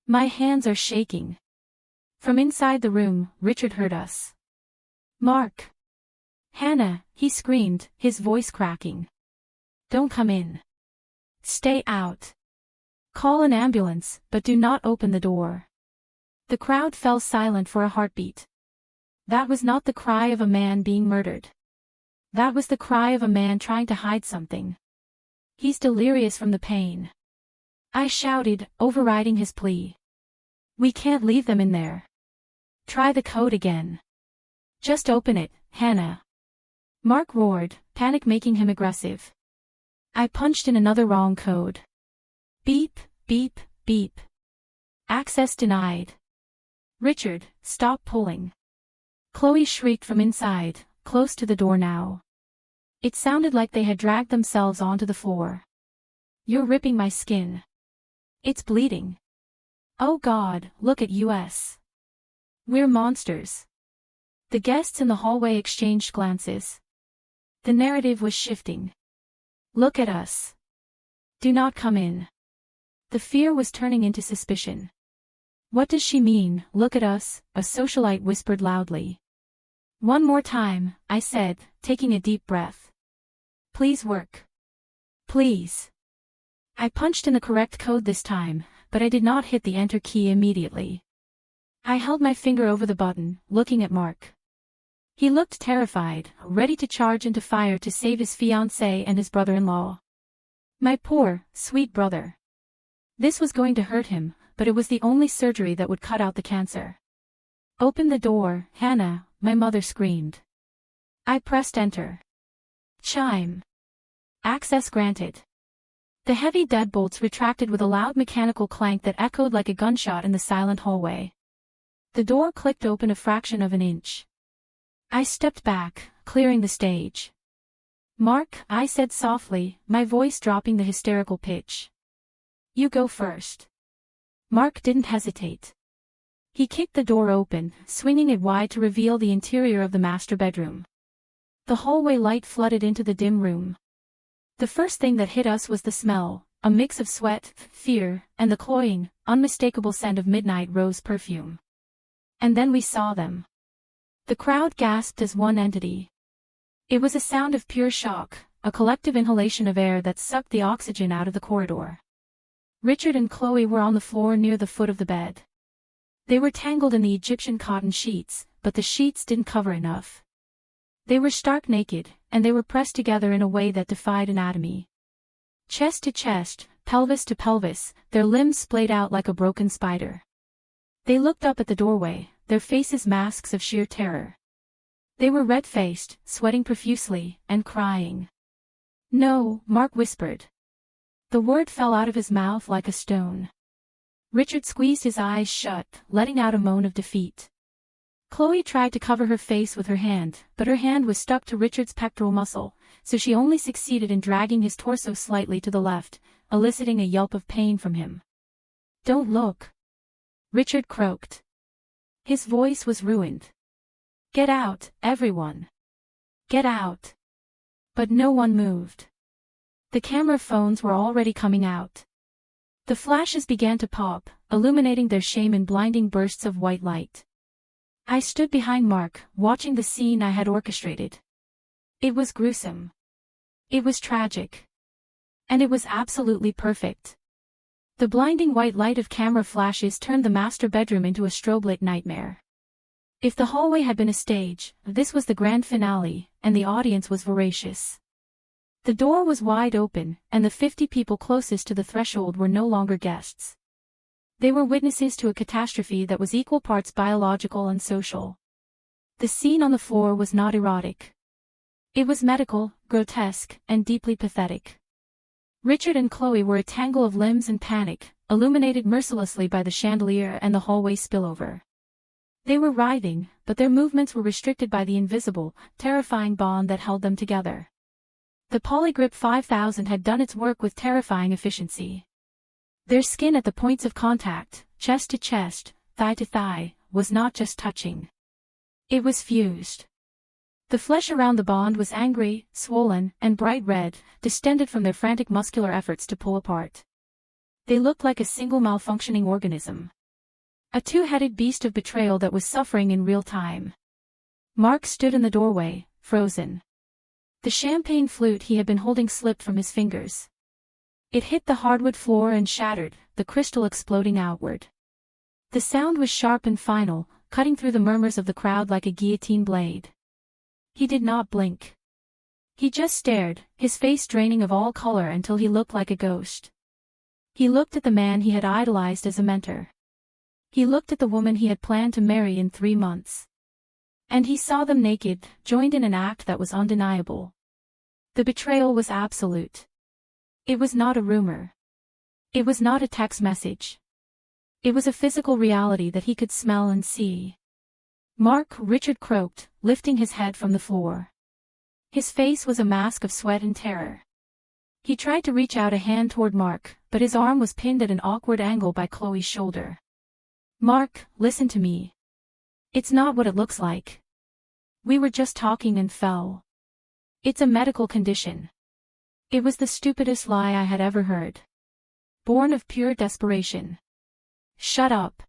My hands are shaking. From inside the room, Richard heard us. Mark. Hannah, he screamed, his voice cracking. Don't come in. Stay out. Call an ambulance, but do not open the door. The crowd fell silent for a heartbeat. That was not the cry of a man being murdered. That was the cry of a man trying to hide something. He's delirious from the pain. I shouted, overriding his plea. We can't leave them in there. Try the code again. Just open it, Hannah. Mark roared, panic making him aggressive. I punched in another wrong code. Beep, beep, beep. Access denied. Richard, stop pulling. Chloe shrieked from inside, close to the door now. It sounded like they had dragged themselves onto the floor. You're ripping my skin. It's bleeding. Oh God, look at us. We're monsters. The guests in the hallway exchanged glances. The narrative was shifting. Look at us. Do not come in. The fear was turning into suspicion. What does she mean, look at us? A socialite whispered loudly. One more time, I said, taking a deep breath. Please work. Please. I punched in the correct code this time, but I did not hit the enter key immediately. I held my finger over the button, looking at Mark. He looked terrified, ready to charge into fire to save his fiancée and his brother-in-law. My poor, sweet brother. This was going to hurt him, but it was the only surgery that would cut out the cancer. Open the door, Hannah, my mother screamed. I pressed enter. Chime. Access granted. The heavy deadbolts retracted with a loud mechanical clank that echoed like a gunshot in the silent hallway. The door clicked open a fraction of an inch. I stepped back, clearing the stage. Mark, I said softly, my voice dropping the hysterical pitch. You go first. Mark didn't hesitate. He kicked the door open, swinging it wide to reveal the interior of the master bedroom. The hallway light flooded into the dim room. The first thing that hit us was the smell, a mix of sweat, fear, and the cloying, unmistakable scent of midnight rose perfume. And then we saw them. The crowd gasped as one entity. It was a sound of pure shock, a collective inhalation of air that sucked the oxygen out of the corridor. Richard and Chloe were on the floor near the foot of the bed. They were tangled in the Egyptian cotton sheets, but the sheets didn't cover enough. They were stark naked, and they were pressed together in a way that defied anatomy. Chest to chest, pelvis to pelvis, their limbs splayed out like a broken spider. They looked up at the doorway, their faces masks of sheer terror. They were red-faced, sweating profusely, and crying. No, Mark whispered. The word fell out of his mouth like a stone. Richard squeezed his eyes shut, letting out a moan of defeat. Chloe tried to cover her face with her hand, but her hand was stuck to Richard's pectoral muscle, so she only succeeded in dragging his torso slightly to the left, eliciting a yelp of pain from him. Don't look. Richard croaked. His voice was ruined. Get out, everyone. Get out. But no one moved. The camera phones were already coming out. The flashes began to pop, illuminating their shame in blinding bursts of white light. I stood behind Mark, watching the scene I had orchestrated. It was gruesome. It was tragic. And it was absolutely perfect. The blinding white light of camera flashes turned the master bedroom into a strobe-lit nightmare. If the hallway had been a stage, this was the grand finale, and the audience was voracious. The door was wide open, and the 50 people closest to the threshold were no longer guests. They were witnesses to a catastrophe that was equal parts biological and social. The scene on the floor was not erotic. It was medical, grotesque, and deeply pathetic. Richard and Chloe were a tangle of limbs and panic, illuminated mercilessly by the chandelier and the hallway spillover. They were writhing, but their movements were restricted by the invisible, terrifying bond that held them together. The Polygrip 5000 had done its work with terrifying efficiency. Their skin at the points of contact, chest to chest, thigh to thigh, was not just touching. It was fused. The flesh around the bond was angry, swollen, and bright red, distended from their frantic muscular efforts to pull apart. They looked like a single malfunctioning organism. A two-headed beast of betrayal that was suffering in real time. Mark stood in the doorway, frozen. The champagne flute he had been holding slipped from his fingers. It hit the hardwood floor and shattered, the crystal exploding outward. The sound was sharp and final, cutting through the murmurs of the crowd like a guillotine blade. He did not blink. He just stared, his face draining of all color until he looked like a ghost. He looked at the man he had idolized as a mentor. He looked at the woman he had planned to marry in 3 months. And he saw them naked, joined in an act that was undeniable. The betrayal was absolute. It was not a rumor. It was not a text message. It was a physical reality that he could smell and see. "Mark," Richard croaked, lifting his head from the floor. His face was a mask of sweat and terror. He tried to reach out a hand toward Mark, but his arm was pinned at an awkward angle by Chloe's shoulder. "Mark, listen to me. It's not what it looks like. We were just talking and fell. It's a medical condition." It was the stupidest lie I had ever heard. Born of pure desperation. "Shut up,"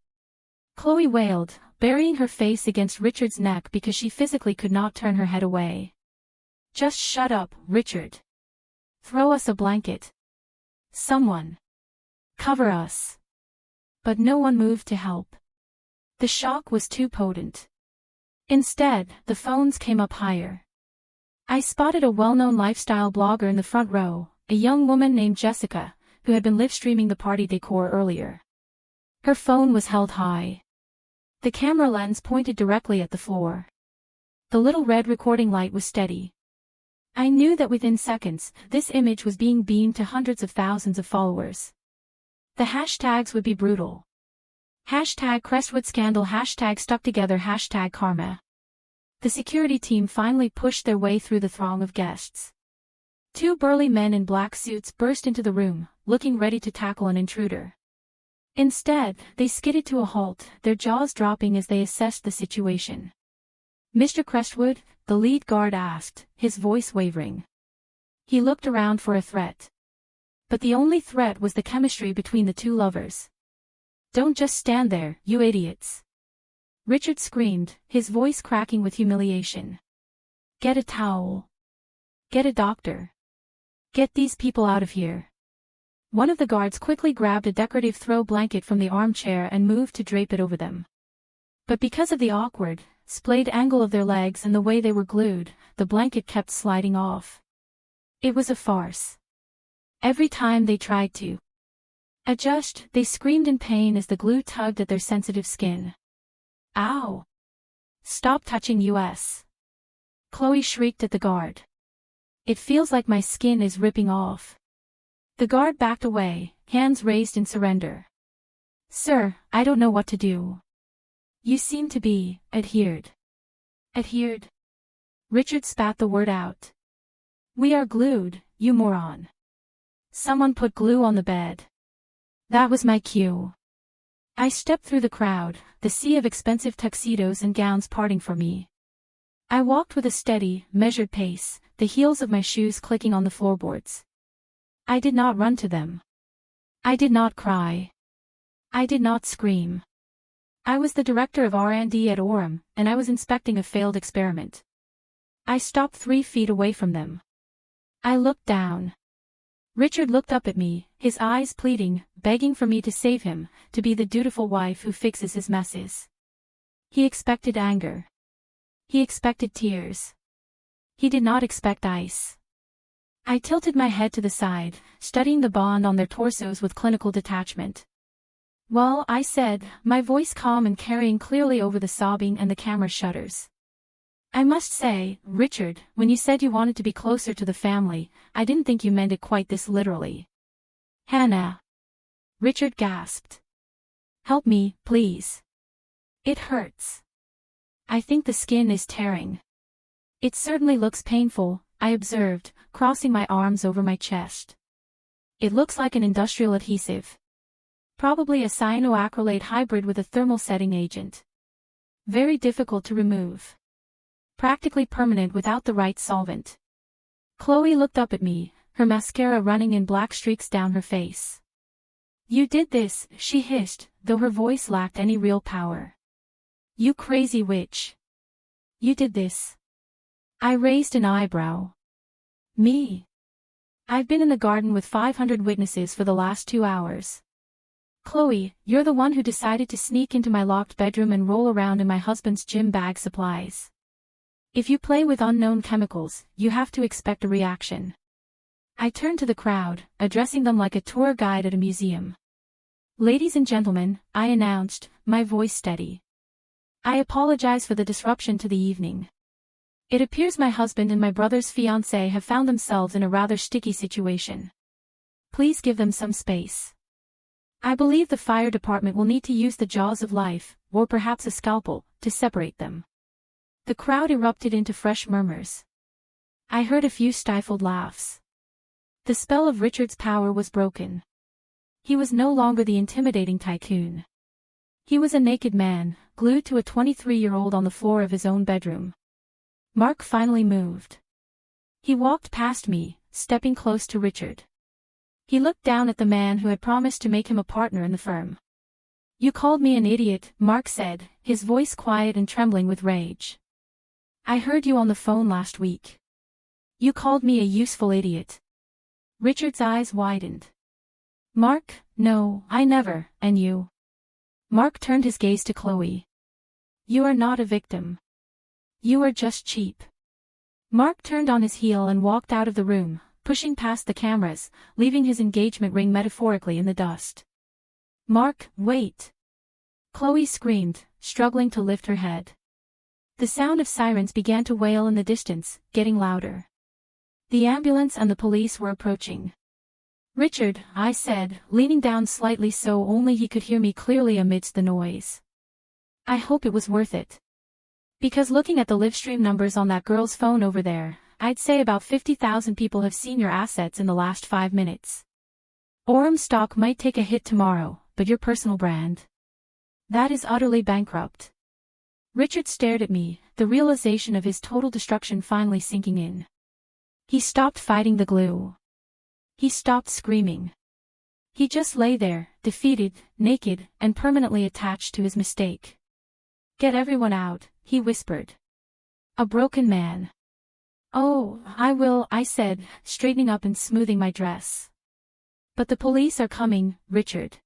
Chloe wailed, burying her face against Richard's neck because she physically could not turn her head away. "Just shut up, Richard. Throw us a blanket. Someone. Cover us." But no one moved to help. The shock was too potent. Instead, the phones came up higher. I spotted a well-known lifestyle blogger in the front row, a young woman named Jessica, who had been live-streaming the party decor earlier. Her phone was held high. The camera lens pointed directly at the floor. The little red recording light was steady. I knew that within seconds, this image was being beamed to hundreds of thousands of followers. The hashtags would be brutal. #Crestwood Scandal, #Stuck Together, #Karma. The security team finally pushed their way through the throng of guests. 2 burly men in black suits burst into the room, looking ready to tackle an intruder. Instead, they skidded to a halt, their jaws dropping as they assessed the situation. "Mr. Crestwood?" the lead guard asked, his voice wavering. He looked around for a threat. But the only threat was the chemistry between the 2 lovers. "Don't just stand there, you idiots!" Richard screamed, his voice cracking with humiliation. "Get a towel. Get a doctor. Get these people out of here." One of the guards quickly grabbed a decorative throw blanket from the armchair and moved to drape it over them. But because of the awkward, splayed angle of their legs and the way they were glued, the blanket kept sliding off. It was a farce. Every time they tried to adjust, they screamed in pain as the glue tugged at their sensitive skin. "Ow! Stop touching us!" Chloe shrieked at the guard. "It feels like my skin is ripping off." The guard backed away, hands raised in surrender. "Sir, I don't know what to do. You seem to be adhered." "Adhered?" Richard spat the word out. "We are glued, you moron. Someone put glue on the bed." That was my cue. I stepped through the crowd, the sea of expensive tuxedos and gowns parting for me. I walked with a steady, measured pace, the heels of my shoes clicking on the floorboards. I did not run to them. I did not cry. I did not scream. I was the director of R&D at Orem, and I was inspecting a failed experiment. I stopped 3 feet away from them. I looked down. Richard looked up at me, his eyes pleading, begging for me to save him, to be the dutiful wife who fixes his messes. He expected anger. He expected tears. He did not expect ice. I tilted my head to the side, studying the bond on their torsos with clinical detachment. "Well," I said, my voice calm and carrying clearly over the sobbing and the camera shutters. "I must say, Richard, when you said you wanted to be closer to the family, I didn't think you meant it quite this literally." "Hannah." Richard gasped. "Help me, please. It hurts. I think the skin is tearing." "It certainly looks painful," I observed, crossing my arms over my chest. "It looks like an industrial adhesive. Probably a cyanoacrylate hybrid with a thermal setting agent. Very difficult to remove. Practically permanent without the right solvent." Chloe looked up at me, her mascara running in black streaks down her face. "You did this," she hissed, though her voice lacked any real power. "You crazy witch. You did this." I raised an eyebrow. "Me? I've been in the garden with 500 witnesses for the last 2 hours. Chloe, you're the one who decided to sneak into my locked bedroom and roll around in my husband's gym bag supplies. If you play with unknown chemicals, you have to expect a reaction. I turned to the crowd, addressing them like a tour guide at a museum. Ladies and gentlemen, I announced, my voice steady. I apologize for the disruption to the evening. It appears my husband and my brother's fiancé have found themselves in a rather sticky situation. Please give them some space. I believe the fire department will need to use the jaws of life, or perhaps a scalpel, to separate them. The crowd erupted into fresh murmurs. I heard a few stifled laughs. The spell of Richard's power was broken. He was no longer the intimidating tycoon. He was a naked man, glued to a 23-year-old on the floor of his own bedroom. Mark finally moved. He walked past me, stepping close to Richard. He looked down at the man who had promised to make him a partner in the firm. You called me an idiot, Mark said, his voice quiet and trembling with rage. I heard you on the phone last week. You called me a useful idiot. Richard's eyes widened. Mark, no, I never, and you? Mark turned his gaze to Chloe. You are not a victim. You are just cheap. Mark turned on his heel and walked out of the room, pushing past the cameras, leaving his engagement ring metaphorically in the dust. Mark, wait! Chloe screamed, struggling to lift her head. The sound of sirens began to wail in the distance, getting louder. The ambulance and the police were approaching. Richard, I said, leaning down slightly so only he could hear me clearly amidst the noise. I hope it was worth it. Because looking at the livestream numbers on that girl's phone over there, I'd say about 50,000 people have seen your assets in the last 5 minutes. Aurum stock might take a hit tomorrow, but your personal brand? That is utterly bankrupt. Richard stared at me, the realization of his total destruction finally sinking in. He stopped fighting the glue. He stopped screaming. He just lay there, defeated, naked, and permanently attached to his mistake. Get everyone out, he whispered. A broken man. Oh, I will, I said, straightening up and smoothing my dress. But the police are coming, Richard.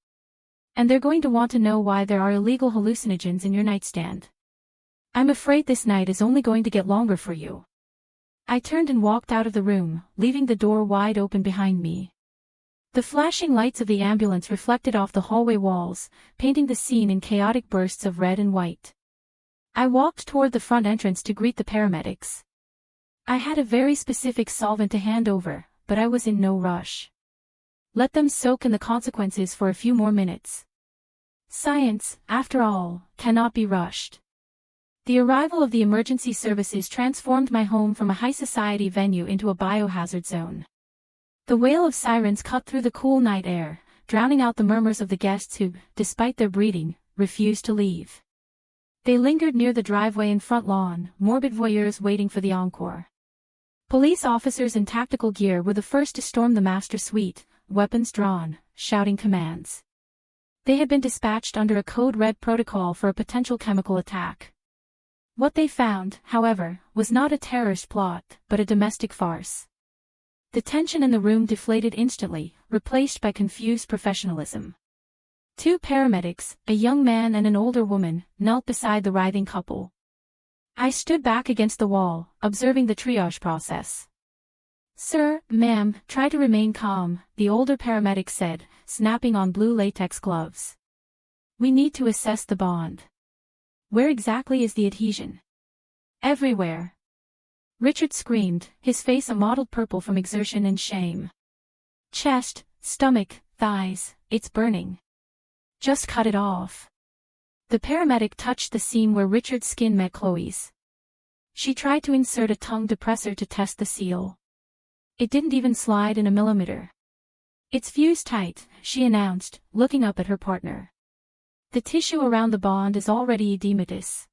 And they're going to want to know why there are illegal hallucinogens in your nightstand. I'm afraid this night is only going to get longer for you. I turned and walked out of the room, leaving the door wide open behind me. The flashing lights of the ambulance reflected off the hallway walls, painting the scene in chaotic bursts of red and white. I walked toward the front entrance to greet the paramedics. I had a very specific solvent to hand over, but I was in no rush. Let them soak in the consequences for a few more minutes. Science, after all, cannot be rushed. The arrival of the emergency services transformed my home from a high-society venue into a biohazard zone. The wail of sirens cut through the cool night air, drowning out the murmurs of the guests who, despite their breeding, refused to leave. They lingered near the driveway and front lawn, morbid voyeurs waiting for the encore. Police officers in tactical gear were the first to storm the master suite, weapons drawn, shouting commands. They had been dispatched under a code red protocol for a potential chemical attack. What they found, however, was not a terrorist plot, but a domestic farce. The tension in the room deflated instantly, replaced by confused professionalism. 2 paramedics, a young man and an older woman, knelt beside the writhing couple. I stood back against the wall, observing the triage process. Sir, ma'am, try to remain calm, the older paramedic said, snapping on blue latex gloves. We need to assess the bond. Where exactly is the adhesion? Everywhere. Richard screamed, his face a mottled purple from exertion and shame. Chest, stomach, thighs, it's burning. Just cut it off. The paramedic touched the seam where Richard's skin met Chloe's. She tried to insert a tongue depressor to test the seal. It didn't even slide in a millimeter. It's fused tight, she announced, looking up at her partner. The tissue around the bond is already edematous.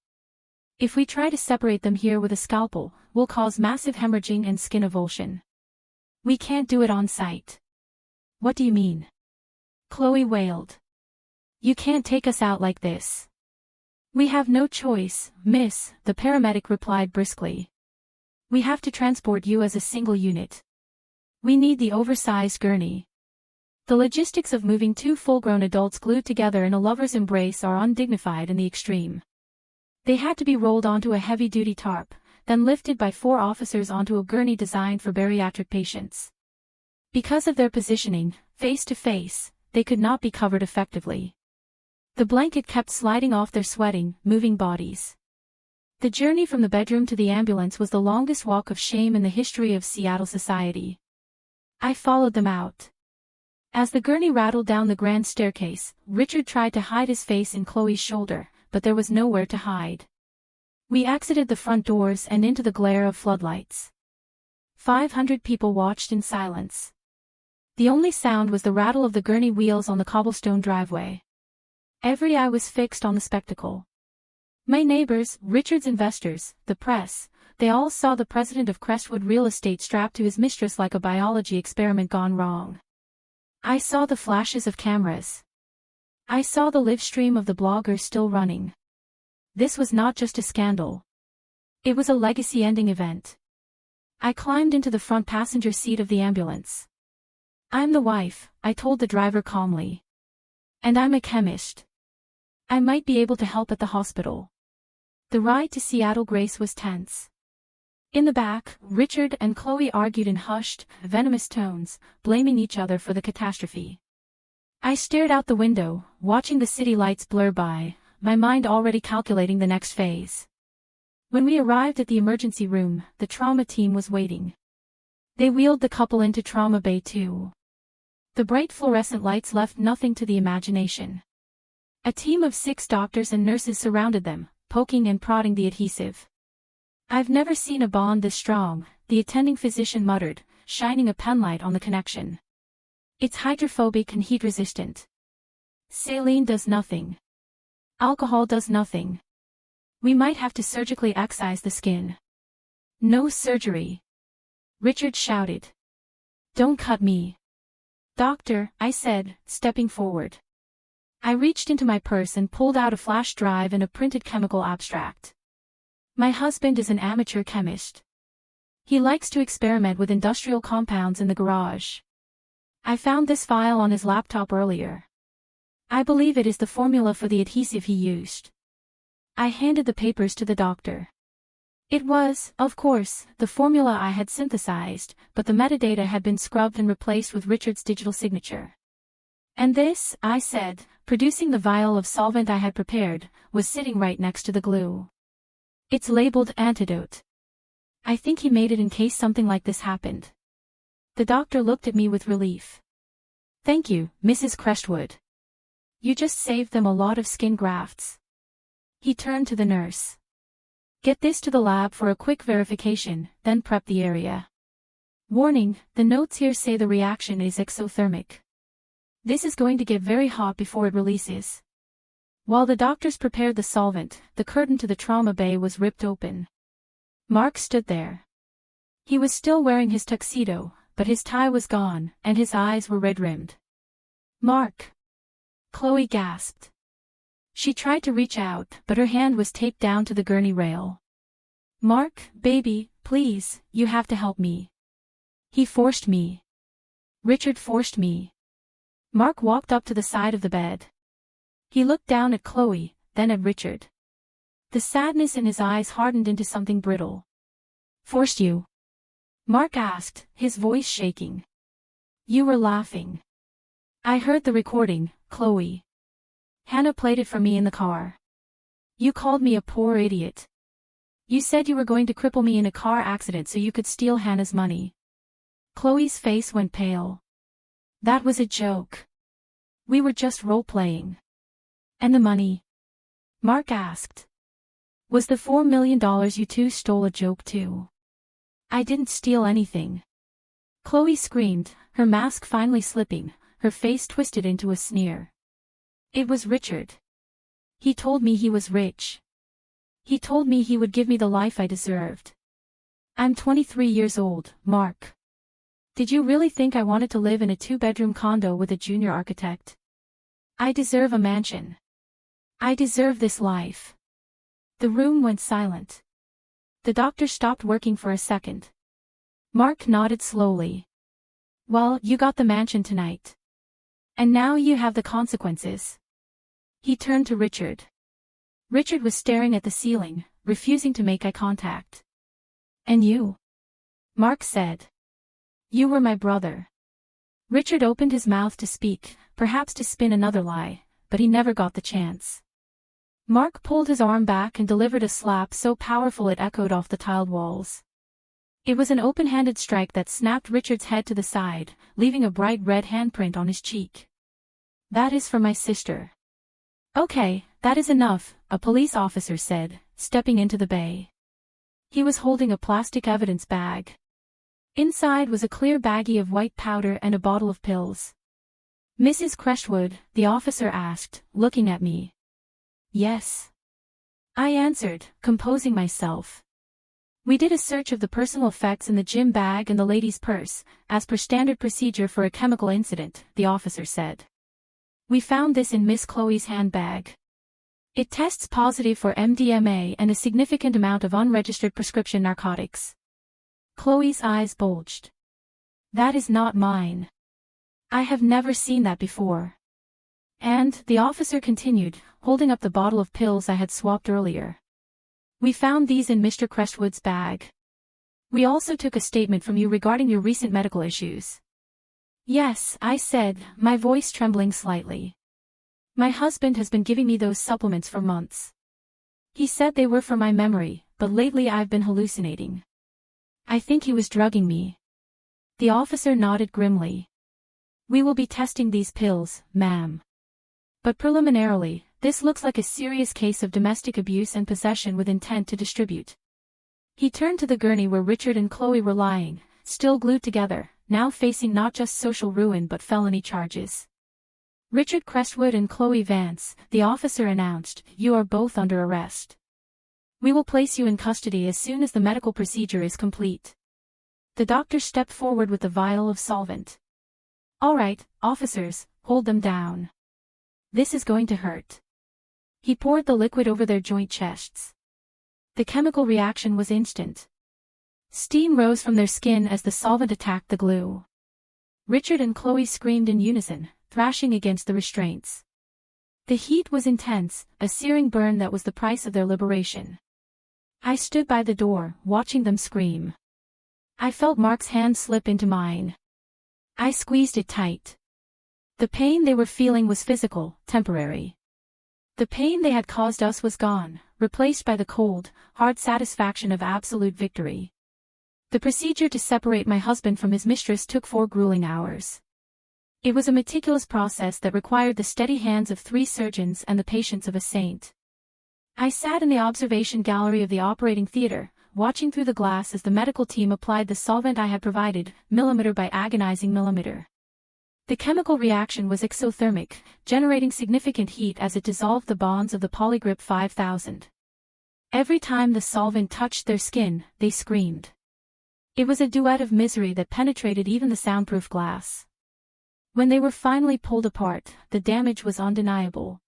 If we try to separate them here with a scalpel, we'll cause massive hemorrhaging and skin avulsion. We can't do it on site. What do you mean? Chloe wailed. You can't take us out like this. We have no choice, miss, the paramedic replied briskly. We have to transport you as a single unit. We need the oversized gurney. The logistics of moving two full-grown adults glued together in a lover's embrace are undignified in the extreme. They had to be rolled onto a heavy-duty tarp, then lifted by 4 officers onto a gurney designed for bariatric patients. Because of their positioning, face to face, they could not be covered effectively. The blanket kept sliding off their sweating, moving bodies. The journey from the bedroom to the ambulance was the longest walk of shame in the history of Seattle society. I followed them out. As the gurney rattled down the grand staircase, Richard tried to hide his face in Chloe's shoulder, but there was nowhere to hide. We exited the front doors and into the glare of floodlights. 500 people watched in silence. The only sound was the rattle of the gurney wheels on the cobblestone driveway. Every eye was fixed on the spectacle. My neighbors, Richard's investors, the press, they all saw the president of Crestwood Real Estate strapped to his mistress like a biology experiment gone wrong. I saw the flashes of cameras. I saw the live stream of the blogger still running. This was not just a scandal. It was a legacy-ending event. I climbed into the front passenger seat of the ambulance. I'm the wife, I told the driver calmly. And I'm a chemist. I might be able to help at the hospital. The ride to Seattle Grace was tense. In the back, Richard and Chloe argued in hushed, venomous tones, blaming each other for the catastrophe. I stared out the window, watching the city lights blur by, my mind already calculating the next phase. When we arrived at the emergency room, the trauma team was waiting. They wheeled the couple into Trauma Bay 2. The bright fluorescent lights left nothing to the imagination. A team of 6 doctors and nurses surrounded them, poking and prodding the adhesive. I've never seen a bond this strong, the attending physician muttered, shining a penlight on the connection. It's hydrophobic and heat-resistant. Saline does nothing. Alcohol does nothing. We might have to surgically excise the skin. No surgery. Richard shouted. Don't cut me. Doctor, I said, stepping forward. I reached into my purse and pulled out a flash drive and a printed chemical abstract. My husband is an amateur chemist. He likes to experiment with industrial compounds in the garage. I found this file on his laptop earlier. I believe it is the formula for the adhesive he used. I handed the papers to the doctor. It was, of course, the formula I had synthesized, but the metadata had been scrubbed and replaced with Richard's digital signature. And this, I said, producing the vial of solvent I had prepared, was sitting right next to the glue. It's labeled antidote. I think he made it in case something like this happened. The doctor looked at me with relief. Thank you, Mrs. Crestwood. You just saved them a lot of skin grafts. He turned to the nurse. Get this to the lab for a quick verification, then prep the area. Warning, the notes here say the reaction is exothermic. This is going to get very hot before it releases. While the doctors prepared the solvent, the curtain to the trauma bay was ripped open. Mark stood there. He was still wearing his tuxedo, but his tie was gone, and his eyes were red-rimmed. Mark! Chloe gasped. She tried to reach out, but her hand was taped down to the gurney rail. Mark, baby, please, you have to help me. He forced me. Richard forced me. Mark walked up to the side of the bed. He looked down at Chloe, then at Richard. The sadness in his eyes hardened into something brittle. Forced you? Mark asked, his voice shaking. You were laughing. I heard the recording, Chloe. Hannah played it for me in the car. You called me a poor idiot. You said you were going to cripple me in a car accident so you could steal Hannah's money. Chloe's face went pale. That was a joke. We were just role-playing. And the money? Mark asked. Was the $4 million you two stole a joke too? I didn't steal anything. Chloe screamed, her mask finally slipping, her face twisted into a sneer. It was Richard. He told me he was rich. He told me he would give me the life I deserved. I'm 23 years old, Mark. Did you really think I wanted to live in a 2-bedroom condo with a junior architect? I deserve a mansion. I deserve this life. The room went silent. The doctor stopped working for a second. Mark nodded slowly. Well, you got the mansion tonight. And now you have the consequences. He turned to Richard. Richard was staring at the ceiling, refusing to make eye contact. And you? Mark said. You were my brother. Richard opened his mouth to speak, perhaps to spin another lie, but he never got the chance. Mark pulled his arm back and delivered a slap so powerful it echoed off the tiled walls. It was an open-handed strike that snapped Richard's head to the side, leaving a bright red handprint on his cheek. That is for my sister. Okay, that is enough, a police officer said, stepping into the bay. He was holding a plastic evidence bag. Inside was a clear baggie of white powder and a bottle of pills. Mrs. Crestwood, the officer asked, looking at me. Yes. I answered, composing myself. We did a search of the personal effects in the gym bag and the lady's purse, as per standard procedure for a chemical incident, the officer said. We found this in Miss Chloe's handbag. It tests positive for MDMA and a significant amount of unregistered prescription narcotics. Chloe's eyes bulged. That is not mine. I have never seen that before. And, the officer continued, holding up the bottle of pills I had swapped earlier. We found these in Mr. Crestwood's bag. We also took a statement from you regarding your recent medical issues. Yes, I said, my voice trembling slightly. My husband has been giving me those supplements for months. He said they were for my memory, but lately I've been hallucinating. I think he was drugging me. The officer nodded grimly. We will be testing these pills, ma'am. But preliminarily, this looks like a serious case of domestic abuse and possession with intent to distribute. He turned to the gurney where Richard and Chloe were lying, still glued together, now facing not just social ruin but felony charges. Richard Crestwood and Chloe Vance, the officer announced, you are both under arrest. We will place you in custody as soon as the medical procedure is complete. The doctor stepped forward with the vial of solvent. All right, officers, hold them down. This is going to hurt. He poured the liquid over their joint chests. The chemical reaction was instant. Steam rose from their skin as the solvent attacked the glue. Richard and Chloe screamed in unison, thrashing against the restraints. The heat was intense, a searing burn that was the price of their liberation. I stood by the door, watching them scream. I felt Mark's hand slip into mine. I squeezed it tight. The pain they were feeling was physical, temporary. The pain they had caused us was gone, replaced by the cold, hard satisfaction of absolute victory. The procedure to separate my husband from his mistress took 4 grueling hours. It was a meticulous process that required the steady hands of 3 surgeons and the patience of a saint. I sat in the observation gallery of the operating theater, watching through the glass as the medical team applied the solvent I had provided, millimeter by agonizing millimeter. The chemical reaction was exothermic, generating significant heat as it dissolved the bonds of the Polygrip 5000. Every time the solvent touched their skin, they screamed. It was a duet of misery that penetrated even the soundproof glass. When they were finally pulled apart, the damage was undeniable.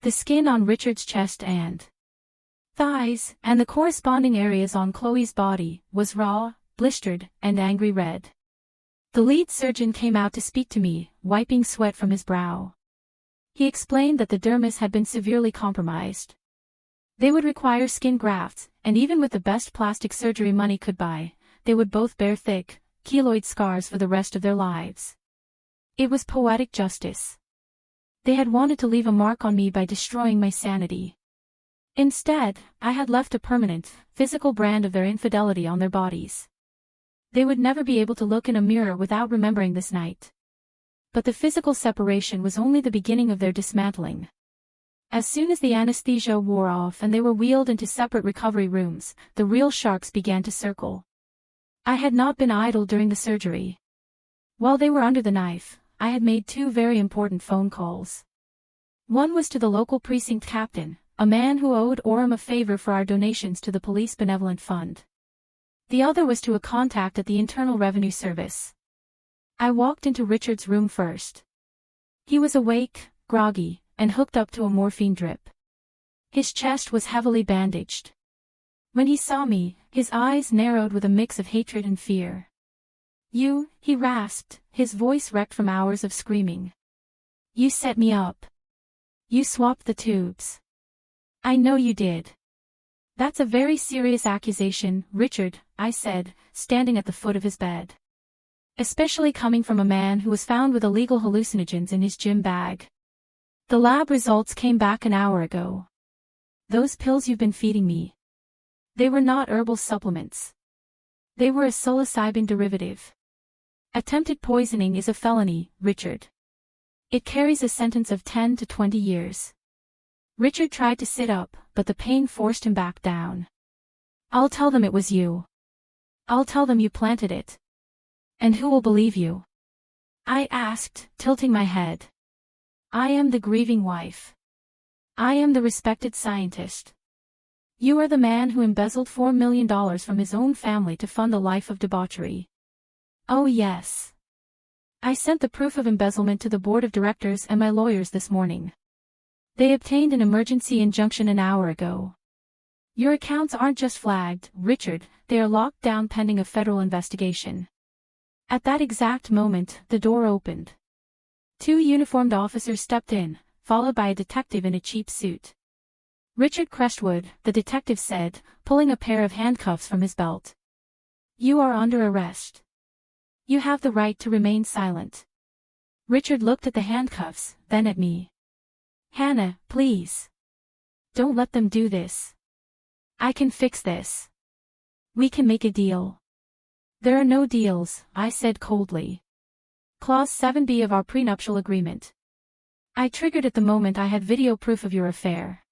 The skin on Richard's chest and thighs, and the corresponding areas on Chloe's body, was raw, blistered, and angry red. The lead surgeon came out to speak to me, wiping sweat from his brow. He explained that the dermis had been severely compromised. They would require skin grafts, and even with the best plastic surgery money could buy, they would both bear thick, keloid scars for the rest of their lives. It was poetic justice. They had wanted to leave a mark on me by destroying my sanity. Instead, I had left a permanent, physical brand of their infidelity on their bodies. They would never be able to look in a mirror without remembering this night. But the physical separation was only the beginning of their dismantling. As soon as the anesthesia wore off and they were wheeled into separate recovery rooms, the real sharks began to circle. I had not been idle during the surgery. While they were under the knife, I had made 2 very important phone calls. One was to the local precinct captain, a man who owed Orem a favor for our donations to the Police Benevolent Fund. The other was to a contact at the Internal Revenue Service. I walked into Richard's room first. He was awake, groggy, and hooked up to a morphine drip. His chest was heavily bandaged. When he saw me, his eyes narrowed with a mix of hatred and fear. You, he rasped, his voice wrecked from hours of screaming. You set me up. You swapped the tubes. I know you did. That's a very serious accusation, Richard, I said, standing at the foot of his bed. Especially coming from a man who was found with illegal hallucinogens in his gym bag. The lab results came back an hour ago. Those pills you've been feeding me. They were not herbal supplements. They were a psilocybin derivative. Attempted poisoning is a felony, Richard. It carries a sentence of 10 to 20 years. Richard tried to sit up, but the pain forced him back down. I'll tell them it was you. I'll tell them you planted it. And who will believe you? I asked, tilting my head. I am the grieving wife. I am the respected scientist. You are the man who embezzled $4 million from his own family to fund a life of debauchery. Oh yes. I sent the proof of embezzlement to the board of directors and my lawyers this morning. They obtained an emergency injunction an hour ago. Your accounts aren't just flagged, Richard, they are locked down pending a federal investigation. At that exact moment, the door opened. 2 uniformed officers stepped in, followed by a detective in a cheap suit. Richard Crestwood, the detective said, pulling a pair of handcuffs from his belt. You are under arrest. You have the right to remain silent. Richard looked at the handcuffs, then at me. Hannah, please. Don't let them do this. I can fix this. We can make a deal. There are no deals, I said coldly. Clause 7B of our prenuptial agreement. I triggered at the moment I had video proof of your affair.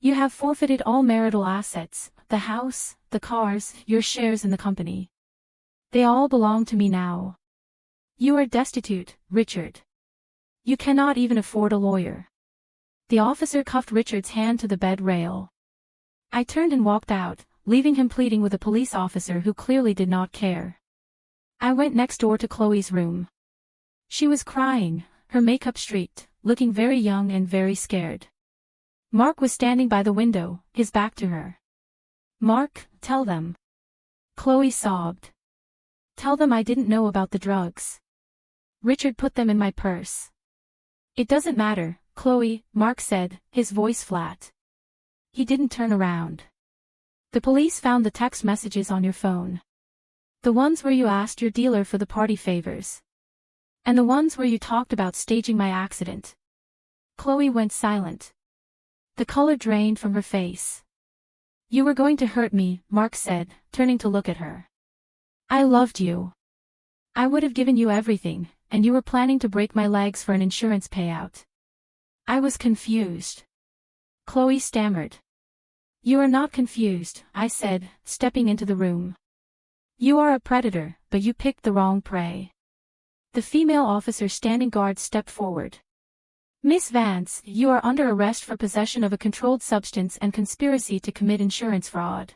You have forfeited all marital assets, the house, the cars, your shares in the company. They all belong to me now. You are destitute, Richard. You cannot even afford a lawyer. The officer cuffed Richard's hand to the bed rail. I turned and walked out, leaving him pleading with a police officer who clearly did not care. I went next door to Chloe's room. She was crying, her makeup streaked, looking very young and very scared. Mark was standing by the window, his back to her. Mark, tell them. Chloe sobbed. Tell them I didn't know about the drugs. Richard put them in my purse. It doesn't matter, Chloe, Mark said, his voice flat. He didn't turn around. The police found the text messages on your phone. The ones where you asked your dealer for the party favors. And the ones where you talked about staging my accident. Chloe went silent. The color drained from her face. You were going to hurt me, Mark said, turning to look at her. I loved you. I would have given you everything, and you were planning to break my legs for an insurance payout. I was confused. Chloe stammered. You are not confused, I said, stepping into the room. You are a predator, but you picked the wrong prey. The female officer standing guard stepped forward. Miss Vance, you are under arrest for possession of a controlled substance and conspiracy to commit insurance fraud.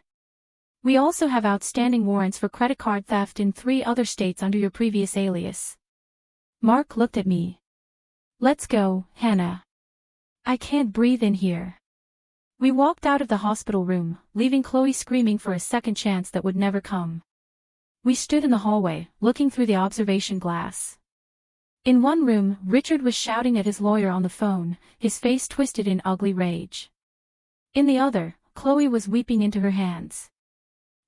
We also have outstanding warrants for credit card theft in 3 other states under your previous alias. Mark looked at me. Let's go, Hannah. I can't breathe in here. We walked out of the hospital room, leaving Chloe screaming for a second chance that would never come. We stood in the hallway, looking through the observation glass. In one room, Richard was shouting at his lawyer on the phone, his face twisted in ugly rage. In the other, Chloe was weeping into her hands.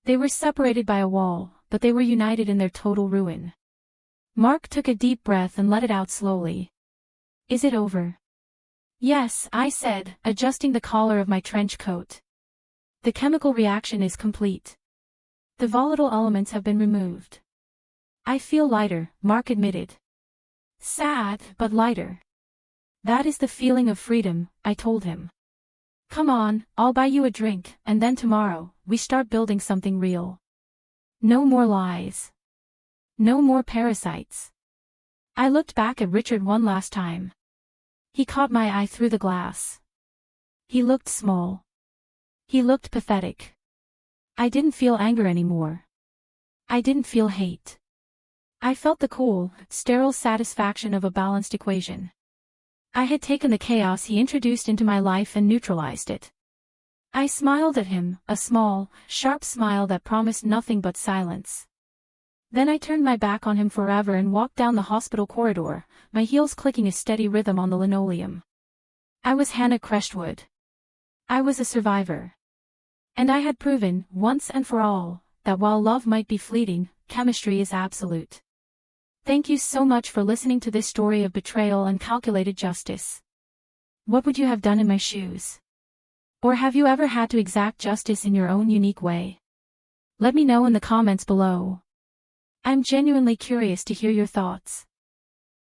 They were separated by a wall, but they were united in their total ruin. Mark took a deep breath and let it out slowly. Is it over? Yes, I said, adjusting the collar of my trench coat. The chemical reaction is complete. The volatile elements have been removed. I feel lighter, Mark admitted. Sad, but lighter. That is the feeling of freedom, I told him. Come on, I'll buy you a drink, and then tomorrow, we start building something real. No more lies. No more parasites. I looked back at Richard one last time. He caught my eye through the glass. He looked small. He looked pathetic. I didn't feel anger anymore. I didn't feel hate. I felt the cool, sterile satisfaction of a balanced equation. I had taken the chaos he introduced into my life and neutralized it. I smiled at him, a small, sharp smile that promised nothing but silence. Then I turned my back on him forever and walked down the hospital corridor, my heels clicking a steady rhythm on the linoleum. I was Hannah Crestwood. I was a survivor. And I had proven, once and for all, that while love might be fleeting, chemistry is absolute. Thank you so much for listening to this story of betrayal and calculated justice. What would you have done in my shoes? Or have you ever had to exact justice in your own unique way? Let me know in the comments below. I'm genuinely curious to hear your thoughts.